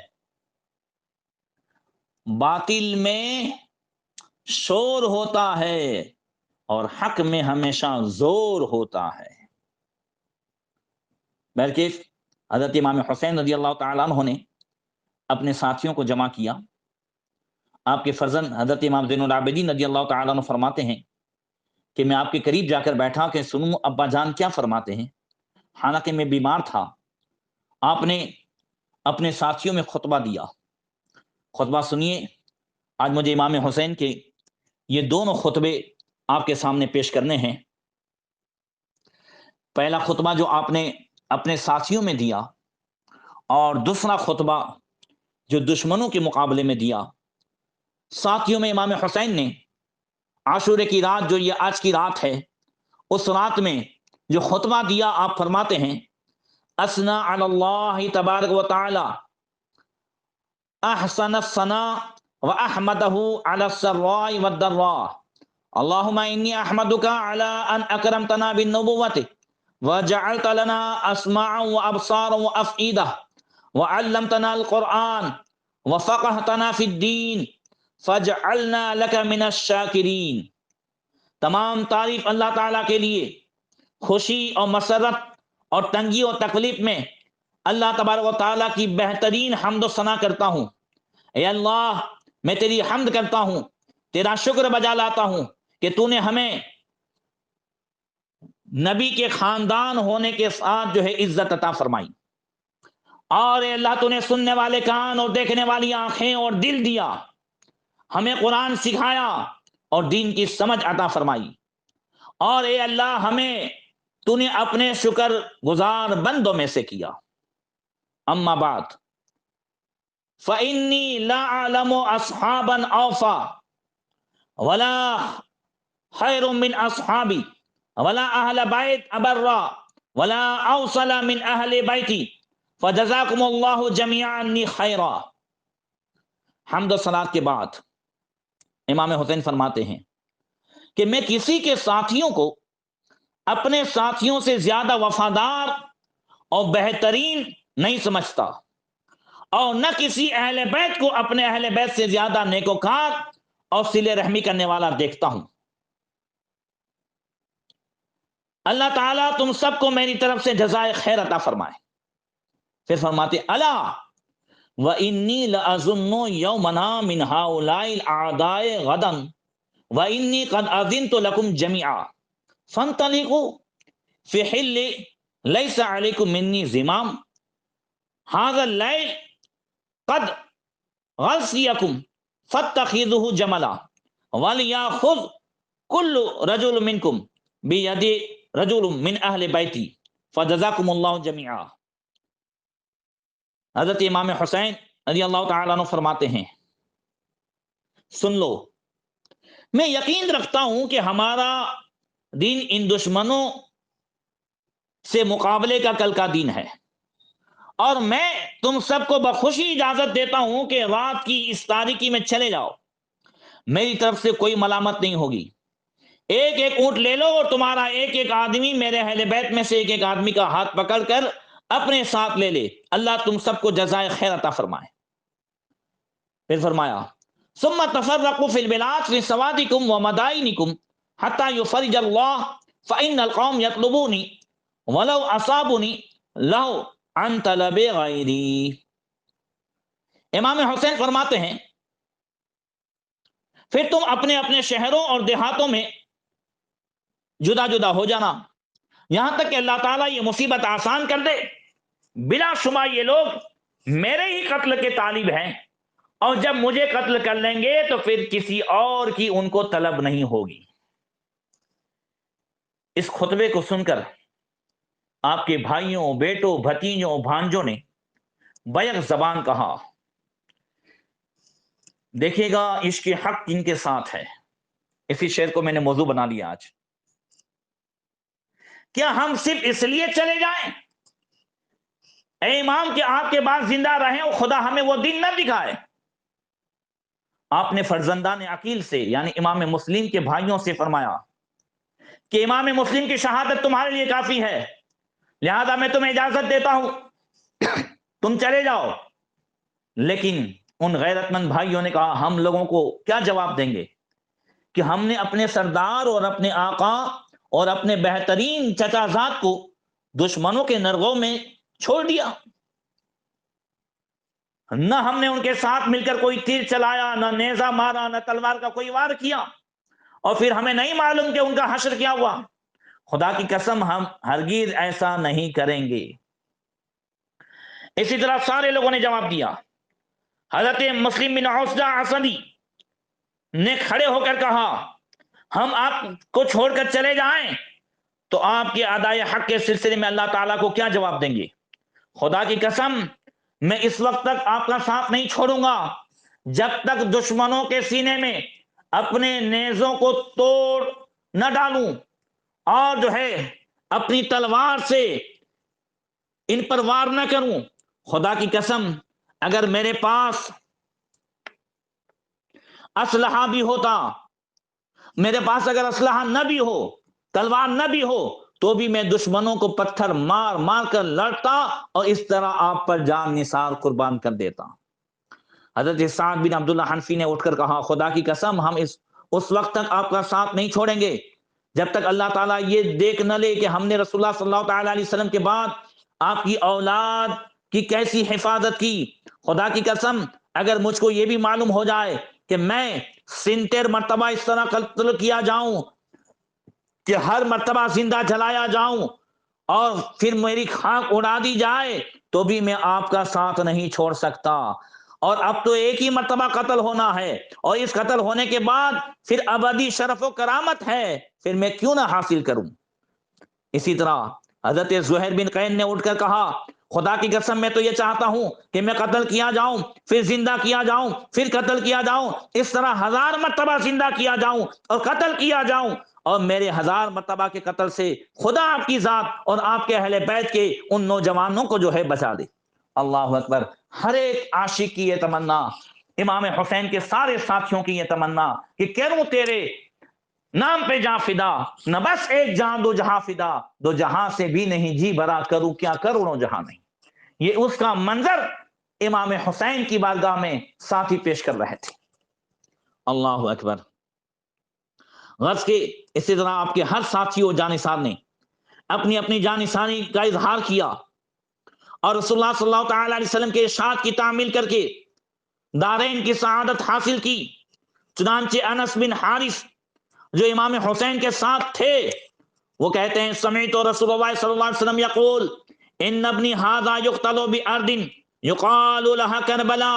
باطل میں شور ہوتا ہے اور حق میں ہمیشہ زور ہوتا ہے۔ بلکہ حضرت امام حسین رضی اللہ تعالیٰ عنہ نے اپنے ساتھیوں کو جمع کیا۔ آپ کے فرزند حضرت امام زین العابدین رضی اللہ تعالیٰ عنہ فرماتے ہیں کہ میں آپ کے قریب جا کر بیٹھا کہ سنوں ابا جان کیا فرماتے ہیں، حالانکہ میں بیمار تھا۔ آپ نے اپنے ساتھیوں میں خطبہ دیا، خطبہ سنیے، آج مجھے امام حسین کے یہ دونوں خطبے آپ کے سامنے پیش کرنے ہیں۔ پہلا خطبہ جو آپ نے اپنے ساتھیوں میں دیا، اور دوسرا خطبہ جو دشمنوں کے مقابلے میں دیا۔ ساتھیوں میں امام حسین نے عاشورے کی رات، جو یہ آج کی رات ہے، اس رات میں جو خطبہ دیا، آپ فرماتے ہیں اثنا علی اللہ تبارک و تعالی احسن الثناء واحمدہ علی السراء والضراء، اللہم انی احمدک علی ان اکرمتنا بالنبوۃ وجعلت لنا اسماعا وابصارا وافئدہ وعلمتنا القرآن وفقہتنا فی الدین فجعلنا لک من الشاکرین۔ تمام تعریف اللہ تعالیٰ کے لیے، خوشی اور مسرت اور تنگی اور تکلیف میں اللہ تبارک و تعالیٰ کی بہترین حمد و ثنا کرتا ہوں۔ اے اللہ، میں تیری حمد کرتا ہوں، تیرا شکر بجا لاتا ہوں کہ تو نے ہمیں نبی کے خاندان ہونے کے ساتھ جو ہے عزت عطا فرمائی، اور اے اللہ تو نے سننے والے کان اور دیکھنے والی آنکھیں اور دل دیا، ہمیں قرآن سکھایا اور دین کی سمجھ عطا فرمائی، اور اے اللہ ہمیں تو نے اپنے شکر گزار بندوں میں سے کیا۔ اما بعد فإنی لا اعلم اصحابا اوفا ولا خیر من اصحابی ولا اہل بیت ابرا ولا اوصل من اہل بیتی فجزاکم اللہ جمیعا انی خیرا۔ حمد و ثناء کے بعد امام حسین فرماتے ہیں کہ میں کسی کے ساتھیوں کو اپنے ساتھیوں سے زیادہ وفادار اور بہترین نہیں سمجھتا، اور نہ کسی اہل بیت کو اپنے اہل بیت سے زیادہ نیکوکار اور صلہ رحمی کرنے والا دیکھتا ہوں۔ اللہ تعالیٰ تم سب کو میری طرف سے جزائے خیر عطا فرمائے۔ پھر فرماتے الا وانی لأظن یومنا من ہؤلاء الاعداء غدا وانی قد اذنت لکم جمیعا فانطلقوا فی حل لیس علیکم منی زمام ھذا اللیل قد غشیکم فاتخذوہ جملا ولیأخذ کل رجل منکم بید رجل من اہل بیتی فجزاکم اللہ جمیعا۔ حضرت امام حسین رضی اللہ تعالیٰ عنہ فرماتے ہیں سن لو، میں یقین رکھتا ہوں کہ ہمارا دین ان دشمنوں سے مقابلے کا کل کا دین ہے، اور میں تم سب کو بخوشی اجازت دیتا ہوں کہ رات کی اس تاریکی میں چلے جاؤ، میری طرف سے کوئی ملامت نہیں ہوگی۔ ایک ایک اونٹ لے لو اور تمہارا ایک ایک آدمی میرے اہل بیت میں سے ایک ایک آدمی کا ہاتھ پکڑ کر اپنے ساتھ لے لے، اللہ تم سب کو جزائے خیر عطا فرمائے۔ پھر فرمایا ثم تفرقوا في البلاد في سوادكم ومدائنكم حتى يفرج الله فإن القوم يطلبوني ولو أصابني لو عن طلب غيري۔ امام حسین فرماتے ہیں پھر تم اپنے اپنے شہروں اور دیہاتوں میں جدا جدا ہو جانا یہاں تک کہ اللہ تعالیٰ یہ مصیبت آسان کر دے۔ بلا شبہ یہ لوگ میرے ہی قتل کے طالب ہیں، اور جب مجھے قتل کر لیں گے تو پھر کسی اور کی ان کو طلب نہیں ہوگی۔ اس خطبے کو سن کر آپ کے بھائیوں، بیٹوں، بھتیجوں، بھانجوں نے بیک زبان کہا، دیکھیے گا عشق حق ان کے ساتھ ہے۔ اسی شعر کو میں نے موضوع بنا لیا آج۔ کیا ہم صرف اس لیے چلے جائیں اے امام کہ آپ کے بعد زندہ رہیں اور خدا ہمیں وہ دن نہ دکھائے؟ آپ نے فرزندان عقیل سے یعنی امام مسلم کے بھائیوں سے فرمایا کہ امام مسلم کی شہادت تمہارے لیے کافی ہے، لہذا میں تمہیں اجازت دیتا ہوں، تم چلے جاؤ۔ لیکن ان غیرت مند بھائیوں نے کہا ہم لوگوں کو کیا جواب دیں گے کہ ہم نے اپنے سردار اور اپنے آقا اور اپنے بہترین چچا زاد کو دشمنوں کے نرغوں میں چھوڑ دیا، نہ ہم نے ان کے ساتھ مل کر کوئی تیر چلایا، نہ نیزہ مارا، نہ تلوار کا کوئی وار کیا، اور پھر ہمیں نہیں معلوم کہ ان کا حشر کیا ہوا۔ خدا کی قسم ہم ہرگز ایسا نہیں کریں گے۔ اسی طرح سارے لوگوں نے جواب دیا۔ حضرت مسلم بن عوسجہ اسدی نے کھڑے ہو کر کہا ہم آپ کو چھوڑ کر چلے جائیں تو آپ کے ادائے حق کے سلسلے میں اللہ تعالیٰ کو کیا جواب دیں گے؟ خدا کی قسم میں اس وقت تک آپ کا ساتھ نہیں چھوڑوں گا جب تک دشمنوں کے سینے میں اپنے نیزوں کو توڑ نہ ڈالوں اور جو ہے اپنی تلوار سے ان پر وار نہ کروں۔ خدا کی قسم اگر میرے پاس اسلحہ بھی ہوتا، میرے پاس اگر اسلحہ نہ بھی ہو، تلوار نہ بھی ہو، تو بھی میں دشمنوں کو پتھر مار مار کر لڑتا اور اس طرح آپ پر جان نثار قربان کر دیتا۔ حضرت سعد بن عبداللہ حنفی نے اٹھ کر کہا خدا کی قسم ہم اس وقت تک آپ کا ساتھ نہیں چھوڑیں گے جب تک اللہ تعالیٰ یہ دیکھ نہ لے کہ ہم نے رسول اللہ صلی اللہ تعالیٰ علیہ وسلم کے بعد آپ کی اولاد کی کیسی حفاظت کی۔ خدا کی قسم اگر مجھ کو یہ بھی معلوم ہو جائے کہ میں 70 مرتبہ اس طرح قتل کیا جاؤں کہ ہر مرتبہ زندہ جلایا جاؤں اور پھر میری خاک اڑا دی جائے تو بھی میں آپ کا ساتھ نہیں چھوڑ سکتا۔ اور اب تو ایک ہی مرتبہ قتل ہونا ہے اور اس قتل ہونے کے بعد پھر ابدی شرف و کرامت ہے، پھر میں کیوں نہ حاصل کروں۔ اسی طرح حضرت زہیر بن قین نے اٹھ کر کہا خدا کی قسم میں تو یہ چاہتا ہوں کہ میں قتل کیا جاؤں، پھر زندہ کیا جاؤں، پھر قتل کیا جاؤں، اس طرح 1000 مرتبہ زندہ کیا جاؤں اور قتل کیا جاؤں، اور میرے 1000 مرتبہ کے قتل سے خدا آپ کی ذات اور آپ کے اہل بیت کے ان نوجوانوں کو جو ہے بچا دے۔ اللہ اکبر۔ ہر ایک عاشق کی یہ تمنا، امام حسین کے سارے ساتھیوں کی یہ تمنا کہ کروں تیرے نام پہ جاں فدا، نہ بس ایک جہاں دو جہاں فدا، دو جہاں سے بھی نہیں جی بھرا کروں کیا کروڑوں جہاں نہیں۔ یہ اس کا منظر امام حسین کی بارگاہ میں ساتھی پیش کر رہے تھے۔ اللہ اکبر۔ غرض کے اسی طرح آپ کے ہر ساتھی و جانثار نے اپنی اپنی جانثاری کا اظہار کیا اور رسول اللہ صلی اللہ تعالی علیہ وسلم کے ارشاد کی تعمیل کر کے دارین کی سعادت حاصل کی۔ چنانچہ انس بن حارث جو امام حسین کے ساتھ تھے وہ کہتے ہیں سمعت رسول اللہ صلی اللہ علیہ وسلم یقول ان ابنی ھذا یقتل بارض یقال لها کربلا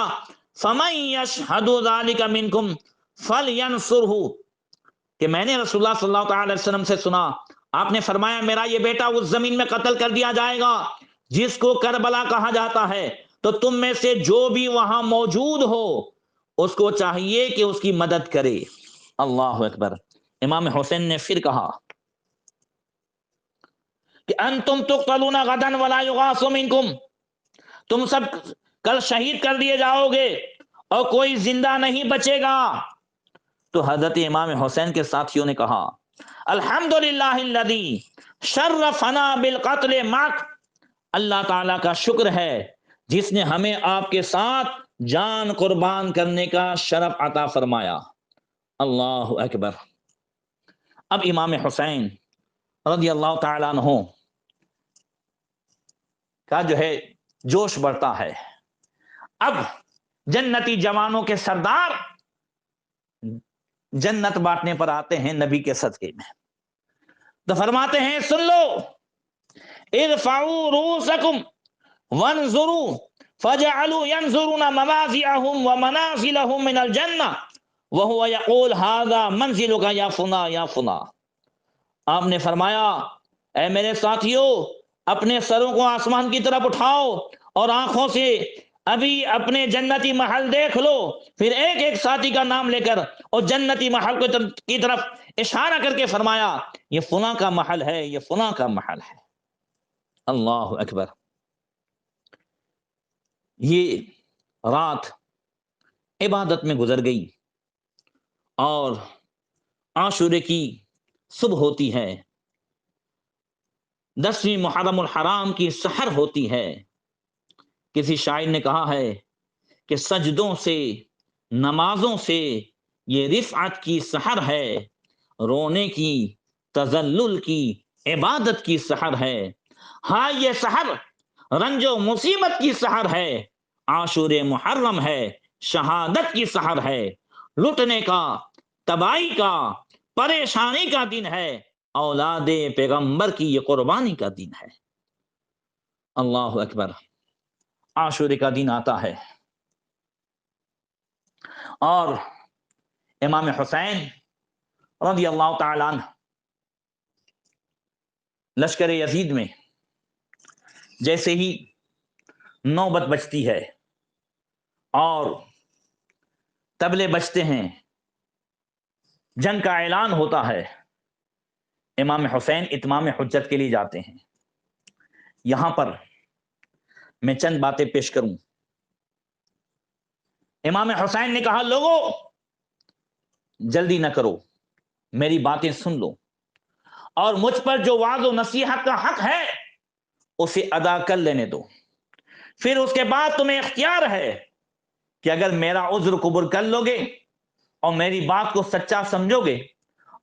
فمن یشهد ذلک منکم فلینصرہ، کہ میں نے رسول اللہ صلی اللہ تعالی علیہ وسلم سے سنا آپ نے فرمایا میرا یہ بیٹا اس زمین میں قتل کر دیا جائے گا جس کو کربلا کہا جاتا ہے، تو تم میں سے جو بھی وہاں موجود ہو اس کو چاہیے کہ اس کی مدد کرے۔ اللہ اکبر۔ امام حسین نے پھر کہا کہ انتم تقتلون غدا ولا یغاث منکم، تم سب کل شہید کر دیے جاؤ گے اور کوئی زندہ نہیں بچے گا۔ تو حضرت امام حسین کے ساتھیوں نے کہا الحمدللہ الذی شرفنا بالقتل معک اللہ تعالیٰ کا شکر ہے جس نے ہمیں آپ کے ساتھ جان قربان کرنے کا شرف عطا فرمایا۔ اللہ اکبر۔ اب امام حسین رضی اللہ تعالیٰ عنہ کا جو ہے جوش بڑھتا ہے۔ اب جنتی جوانوں کے سردار جنت بانٹنے پر آتے ہیں نبی کے صدقے میں، تو فرماتے ہیں سن لو، ارفعوا رؤوسکم وانظروا فجعلوا ينظرون مواضعهم ومنازلهم من الجنہ وهو يقول هذا منزلك یا فنا یا فنا۔ آپ نے فرمایا اے میرے ساتھیو، اپنے سروں کو آسمان کی طرف اٹھاؤ اور آنکھوں سے ابھی اپنے جنتی محل دیکھ لو، پھر ایک ایک ساتھی کا نام لے کر اور جنتی محل کی طرف اشارہ کر کے فرمایا یہ فلاں کا محل ہے، یہ فلاں کا محل ہے۔ اللہ اکبر۔ یہ رات عبادت میں گزر گئی اور عاشورے کی صبح ہوتی ہے، 10ویں محرم الحرام کی سحر ہوتی ہے۔ کسی شاعر نے کہا ہے کہ سجدوں سے، نمازوں سے یہ رفعت کی سحر ہے، رونے کی، تذلل کی، عبادت کی سحر ہے۔ ہاں یہ سحر رنج و مصیبت کی سحر ہے، عاشور محرم ہے، شہادت کی سحر ہے، لٹنے کا، تباہی کا، پریشانی کا دن ہے، اولاد پیغمبر کی یہ قربانی کا دن ہے۔ اللہ اکبر۔ عاشورے کا دن آتا ہے اور امام حسین رضی اللہ تعالیٰ عنہ لشکر یزید میں جیسے ہی نوبت بجتی ہے اور طبلے بجتے ہیں، جنگ کا اعلان ہوتا ہے، امام حسین اتمام حجت کے لیے جاتے ہیں۔ یہاں پر میں چند باتیں پیش کروں۔ امام حسین نے کہا لوگو جلدی نہ کرو، میری باتیں سن لو اور مجھ پر جو وعظ و نصیحت کا حق ہے اسے ادا کر لینے دو، پھر اس کے بعد تمہیں اختیار ہے کہ اگر میرا عذر قبول کر لو گے اور میری بات کو سچا سمجھو گے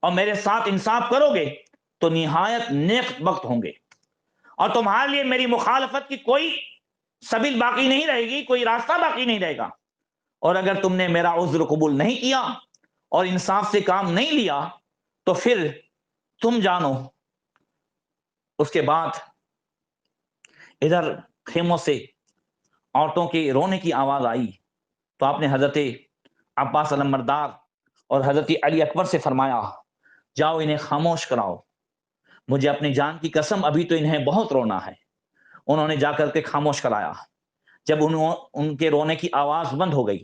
اور میرے ساتھ انصاف کرو گے تو نہایت نیک وقت ہوں گے، اور تمہارے لیے میری مخالفت کی کوئی سبیل باقی نہیں رہے گی، کوئی راستہ باقی نہیں رہے گا، اور اگر تم نے میرا عذر قبول نہیں کیا اور انصاف سے کام نہیں لیا تو پھر تم جانو۔ اس کے بعد ادھر خیموں سے عورتوں کے رونے کی آواز آئی تو آپ نے حضرت عباس علمبردار اور حضرت علی اکبر سے فرمایا جاؤ انہیں خاموش کراؤ، مجھے اپنی جان کی قسم ابھی تو انہیں بہت رونا ہے۔ انہوں نے جا کر کے خاموش کرایا۔ جب ان کے رونے کی آواز بند ہو گئی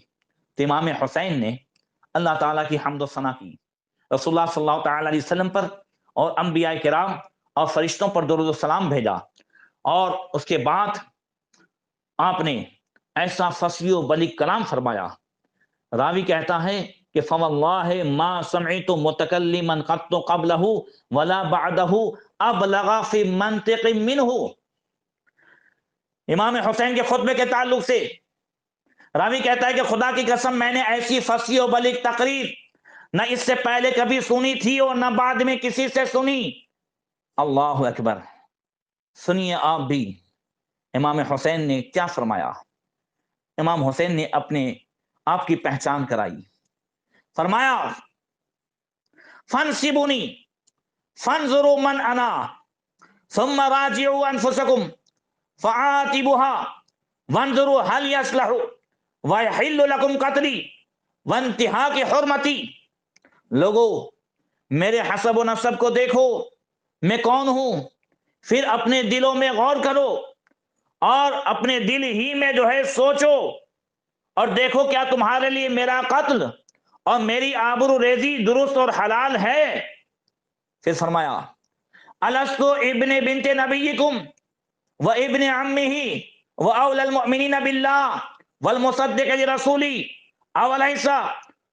تو امام حسین نے اللہ تعالیٰ کی حمد و ثنا کی، رسول اللہ صلی اللہ تعالیٰ علیہ وسلم پر اور انبیاء کرام اور فرشتوں پر درود و سلام بھیجا، اور اس کے بعد آپ نے ایسا فصیح و بلیغ کلام فرمایا۔ راوی کہتا ہے کہ فواللہ ما سمعت متکلما قط قبلہ ولا بعدہ ابلغ فی منطق منہ۔ امام حسین کے خطبے کے تعلق سے راوی کہتا ہے کہ خدا کی قسم میں نے ایسی فصیح و بلیغ تقریر نہ اس سے پہلے کبھی سنی تھی اور نہ بعد میں کسی سے سنی۔ اللہ اکبر۔ سنیے آپ بھی امام حسین نے کیا فرمایا۔ امام حسین نے اپنے آپ کی پہچان کرائی، فرمایا فانصبونی فانظروا من انا ثم راجعوا انفسکم فعاتبوها وانظروا هل يصلح ويحل لكم قتلی وانتهاك حرمتی۔ لوگو میرے حسب و نسب کو دیکھو، میں کون ہوں، پھر اپنے دلوں میں غور کرو اور اپنے دل ہی میں جو ہے سوچو اور دیکھو کیا تمہارے لیے میرا قتل اور میری آبرو ریزی درست اور حلال ہے۔ پھر فرمایا الستو ابن بنت نبیکم و ابن عمہ و اولی المؤمنین باللہ والمصدق لرسولی اولیس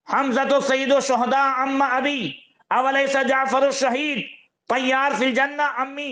حمزۃ سید الشہداء عم ابی اولیس جعفر الشہید طیار فی الجنہ امی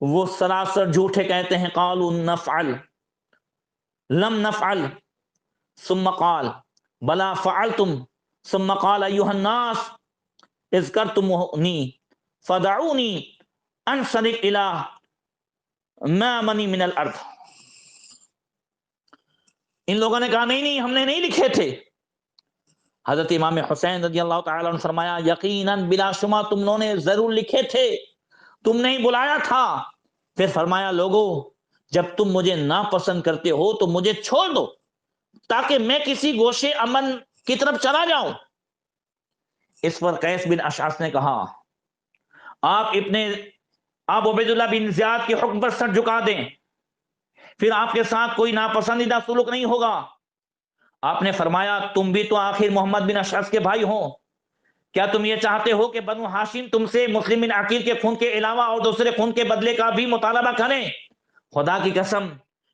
وہ سراسر جھوٹے کہتے ہیں قالوا نفعل لم نفعل ثم قال بلا فعلتم ثم قال ایها الناس اذکرتمونی فدعونی انصرف الی ما منی من الارض. ان لوگوں نے کہا نہیں نہیں ہم نے نہیں لکھے تھے. حضرت امام حسین رضی اللہ تعالیٰ عنہ فرمایا یقیناً بلا شبہ تم لوگوں نے ضرور لکھے تھے, تم نے ہی بلایا تھا. پھر فرمایا لوگو جب تم مجھے ناپسند کرتے ہو تو مجھے چھوڑ دو تاکہ میں کسی گوشے امن کی طرف چلا جاؤں. اس پر قیس بن اشعث نے کہا آپ عبید اللہ بن زیاد کے حکم پر سر جھکا دیں, پھر آپ کے ساتھ کوئی ناپسندیدہ سلوک نہیں ہوگا. آپ نے فرمایا تم بھی تو آخر محمد بن اشعث کے بھائی ہو, کیا تم یہ چاہتے ہو کہ بنو ہاشم تم سے مسلم بن عقیل کے خون کے علاوہ اور دوسرے خون کے بدلے کا بھی مطالبہ کریں؟ خدا کی قسم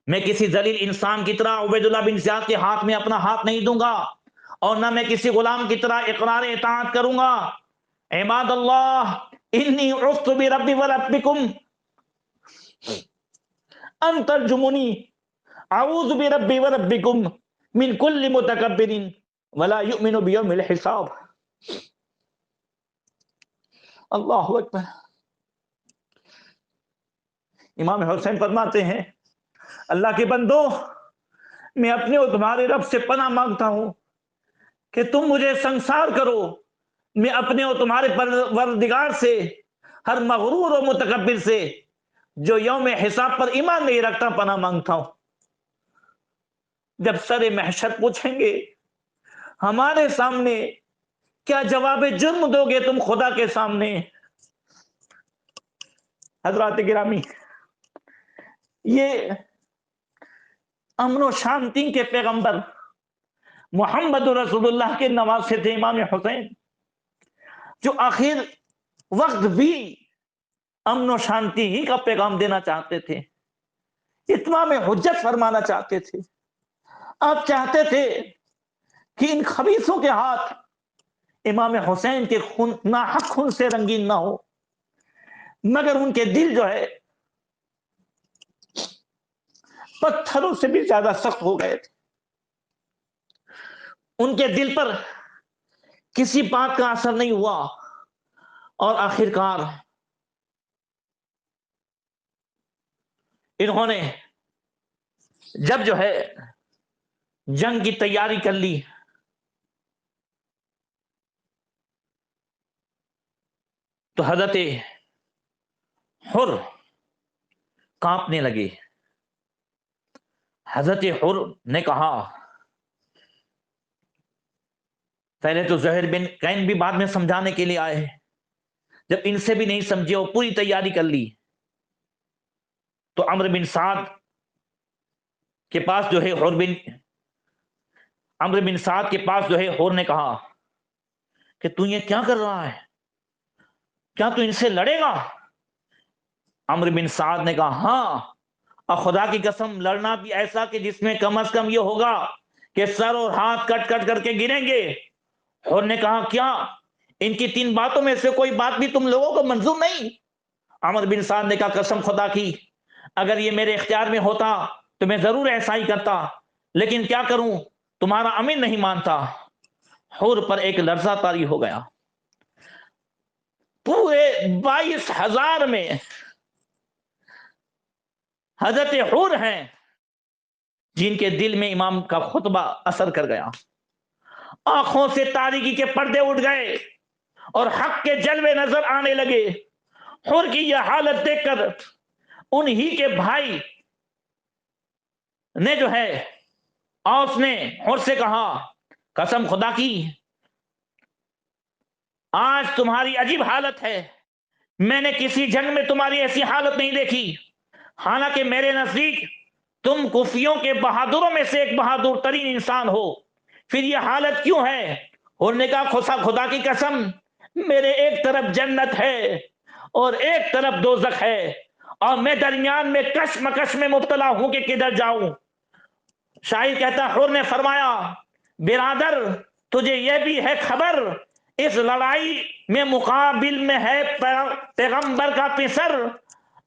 میں کسی ذلیل انسان کی طرح عبید اللہ بن زیاد کے ہاتھ میں اپنا ہاتھ نہیں دوں گا, اور نہ میں کسی غلام کی طرح اقرار اطاعت کروں گا. عباد اللہ انی عذت بربی وربکم ان ترجمونی اعوذ بربی وربکم من کل متکبر ولا یؤمن بیوم الحساب. اللہ اکبر. امام حسین فرماتے ہیں اللہ کے بندو میں اپنے اور تمہارے رب سے پناہ مانگتا ہوں کہ تم مجھے سنسار کرو. میں اپنے اور تمہارے پروردگار سے ہر مغرور و متکبر سے جو یوم حساب پر ایمان نہیں رکھتا پناہ مانگتا ہوں. جب سر محشر پوچھیں گے ہمارے سامنے کیا جواب جرم دو گے تم خدا کے سامنے؟ حضرات گرامی یہ امن و شانتی کے پیغمبر محمد رسول اللہ کے نواسے تھے امام حسین, جو آخر وقت بھی امن و شانتی ہی کا پیغام دینا چاہتے تھے, اتمام حجت فرمانا چاہتے تھے. آپ چاہتے تھے کہ ان خبیثوں کے ہاتھ امام حسین کے خون ناحق خون سے رنگین نہ ہو, مگر ان کے دل جو ہے پتھروں سے بھی زیادہ سخت ہو گئے تھے. ان کے دل پر کسی بات کا اثر نہیں ہوا, اور آخرکار انہوں نے جب جو ہے جنگ کی تیاری کر لی تو حضرت حر کانپنے لگے. حضرت حر نے کہا, پہلے تو زہر بن قین بھی بعد میں سمجھانے کے لیے آئے, جب ان سے بھی نہیں سمجھے اور پوری تیاری کر لی تو عمرو بن سعد کے پاس جو ہے عمرو بن سعد کے پاس جو ہے حر نے کہا کہ تو یہ کیا کر رہا ہے, کیا تو ان سے لڑے گا؟ عمرو بن سعد نے کہا ہاں, اور خدا کی قسم لڑنا بھی ایسا کہ جس میں کم از کم یہ ہوگا کہ سر اور ہاتھ کٹ کٹ کر کے گریں گے. حر نے کہا کیا ان کی 3 باتوں میں سے کوئی بات بھی تم لوگوں کو منظور نہیں؟ عمرو بن سعد نے کہا قسم خدا کی اگر یہ میرے اختیار میں ہوتا تو میں ضرور ایسا ہی کرتا, لیکن کیا کروں تمہارا امین نہیں مانتا. حر پر ایک لرزہ طاری ہو گیا. پورے 22,000 میں حضرت حر ہیں جن کے دل میں امام کا خطبہ اثر کر گیا, آنکھوں سے تاریکی کے پردے اٹھ گئے اور حق کے جلوے نظر آنے لگے. حر کی یہ حالت دیکھ کر انہی کے بھائی نے جو ہے اوس نے حر سے کہا قسم خدا کی آج تمہاری عجیب حالت ہے, میں نے کسی جنگ میں تمہاری ایسی حالت نہیں دیکھی, حالانکہ میرے نزدیک تم کوفیوں کے بہادروں میں سے ایک بہادر ترین انسان ہو, پھر یہ حالت کیوں ہے؟ حر نے کہا خدا کی قسم میرے ایک طرف جنت ہے اور ایک طرف دوزخ ہے, اور میں درمیان میں کشمکش میں مبتلا ہوں کہ کدھر جاؤں. شاعر کہتا حر نے فرمایا برادر تجھے یہ بھی ہے خبر اس لڑائی میں مقابل میں ہے پیغمبر کا پسر,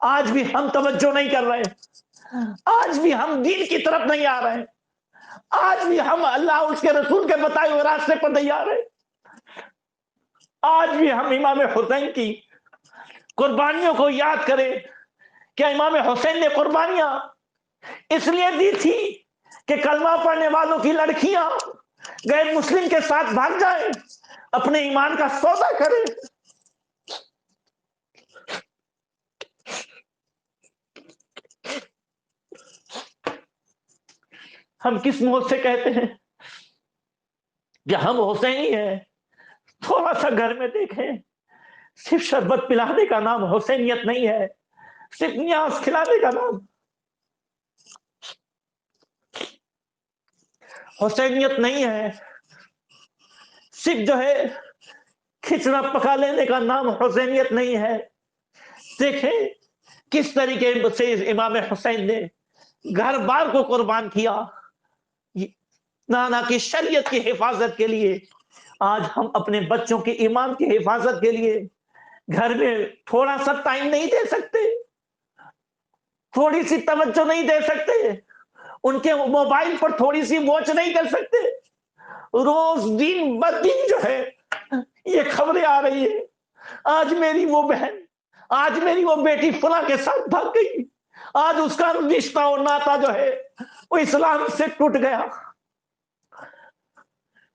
آج بھی ہم توجہ نہیں کر رہے، آج بھی ہم دین کی طرف نہیں آ رہے، آج بھی ہم اللہ اس کے رسول کے بتائے ہوئے راستے پر نہیں آ رہے، آج بھی ہم امام حسین کی قربانیوں کو یاد کریں۔ کیا امام حسین نے قربانیاں اس لیے دی تھی کہ کلمہ پڑھنے والوں کی لڑکیاں غیر مسلم کے ساتھ بھاگ جائیں، اپنے ایمان کا سودا کریں؟ ہم کس منہ سے کہتے ہیں کہ ہم حسینی ہیں؟ تھوڑا سا گھر میں دیکھیں، صرف شربت پلانے کا نام حسینیت نہیں ہے، صرف نیاز کھلانے کا نام حسینیت نہیں ہے، صرف جو ہے کھچڑا پکا لینے کا نام حسینیت نہیں ہے۔ دیکھیں کس طریقے سے امام حسین نے گھر بار کو قربان کیا نانا کی شریعت کی حفاظت کے لیے۔ آج ہم اپنے بچوں کے ایمان کی حفاظت کے لیے گھر میں تھوڑا سا ٹائم نہیں دے سکتے، تھوڑی سی توجہ نہیں دے سکتے، ان کے موبائل پر تھوڑی سی واچ نہیں کر سکتے۔ روز دن بد دن جو ہے یہ خبریں آ رہی ہے، آج میری وہ بہن، آج میری وہ بیٹی فلاں کے ساتھ بھاگ گئی، آج اس کا رشتہ اور ناتا جو ہے وہ اسلام سے ٹوٹ گیا۔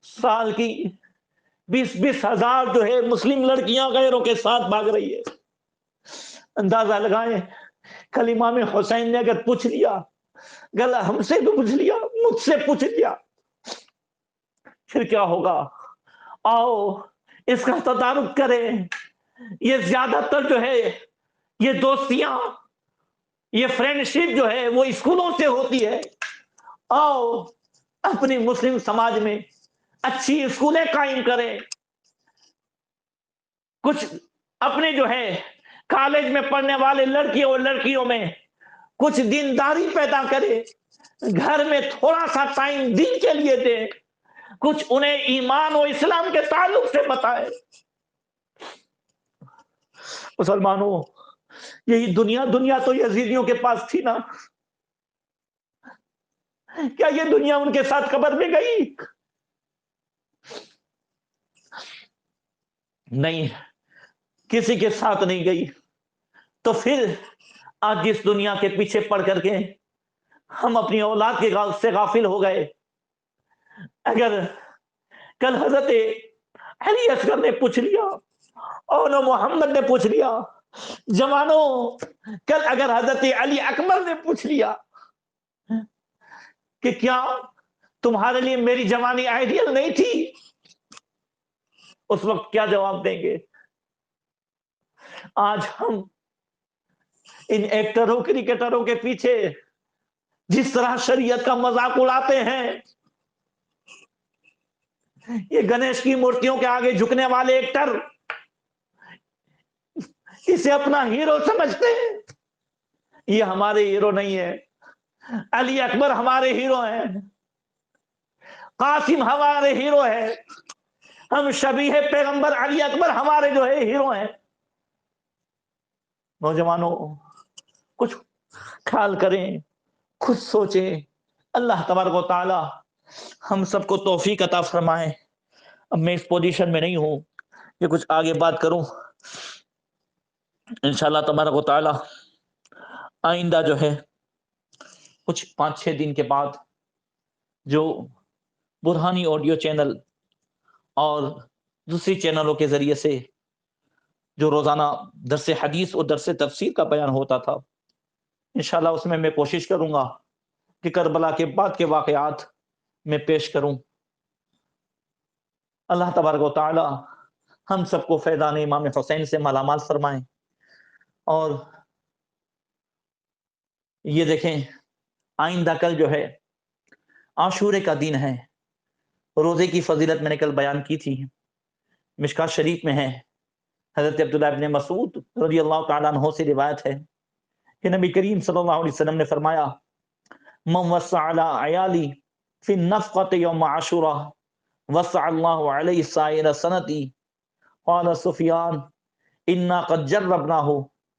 سال کی 20-20 ہزار جو ہے مسلم لڑکیاں غیروں کے ساتھ بھاگ رہی ہے۔ اندازہ لگائیں، کل امام حسین نے اگر پوچھ لیا، گلا ہم سے بھی پوچھ لیا، مجھ سے پوچھ لیا، پھر کیا ہوگا؟ آؤ اس کا تدارک کریں۔ یہ زیادہ تر جو ہے یہ دوستیاں، یہ فرینڈشپ جو ہے وہ اسکولوں سے ہوتی ہے۔ آؤ اپنی مسلم سماج میں اچھی اسکولیں قائم کریں، کچھ اپنے جو ہے کالج میں پڑھنے والے لڑکیوں اور لڑکیوں میں کچھ دینداری پیدا کرے، گھر میں تھوڑا سا ٹائم دین کے لیے دے، کچھ انہیں ایمان و اسلام کے تعلق سے بتائے۔ مسلمانوں، یہی دنیا تو یزیدیوں کے پاس تھی نا؟ کیا یہ دنیا ان کے ساتھ قبر میں گئی؟ نہیں، کسی کے ساتھ نہیں گئی۔ تو پھر آج جس دنیا کے پیچھے پڑ کر کے ہم اپنی اولاد کے سے غافل ہو گئے، اگر کل حضرت علی اصغر نے پوچھ لیا اور محمد نے پوچھ لیا، جوانوں کل اگر حضرت علی اکبر نے پوچھ لیا کہ کیا تمہارے لیے میری جوانی آئیڈیل نہیں تھی، اس وقت کیا جواب دیں گے؟ آج ہم ان ایکٹروں کرکٹروں کے پیچھے جس طرح شریعت کا مذاق اڑاتے ہیں، یہ گنیش کی مورتیوں کے آگے جھکنے والے ایکٹر اسے اپنا ہیرو سمجھتے ہیں۔ یہ ہمارے ہیرو نہیں ہے، علی اکبر ہمارے ہیرو ہیں، قاسم ہمارے ہیرو ہے، ہم شبیہ پیغمبر علی اکبر ہمارے جو ہے ہیرو ہیں۔ نوجوانوں کچھ خیال کریں، خود سوچیں۔ اللہ تبارک و تعالی ہم سب کو توفیق عطا فرمائے۔ اب میں اس پوزیشن میں نہیں ہوں کہ کچھ آگے بات کروں، انشاءاللہ تبارک و تعالی آئندہ جو ہے کچھ 5-6 دن کے بعد جو برہانی آڈیو چینل اور دوسری چینلوں کے ذریعے سے جو روزانہ درس حدیث اور درس تفسیر کا بیان ہوتا تھا، انشاءاللہ اس میں کوشش کروں گا کہ کربلا کے بعد کے واقعات میں پیش کروں۔ اللہ تبارک و تعالی ہم سب کو فیضان امام حسین سے مالا مال فرمائیں۔ اور یہ دیکھیں، آئندہ کل جو ہے عاشورے کا دن ہے، روزے کی فضیلت میں نے کل بیان کی تھی، مشکات شریف میں ہے، حضرت عبداللہ ابن مسعود رضی اللہ تعالیٰ عنہ سے روایت ہے کہ نبی کریم صلی اللہ علیہ وسلم نے فرمایا، من وسع علی عیالی فی النفقۃ یوم عاشورہ وسع اللہ علیہ سائر سنتی۔ قال سفیان انا قد جربناہ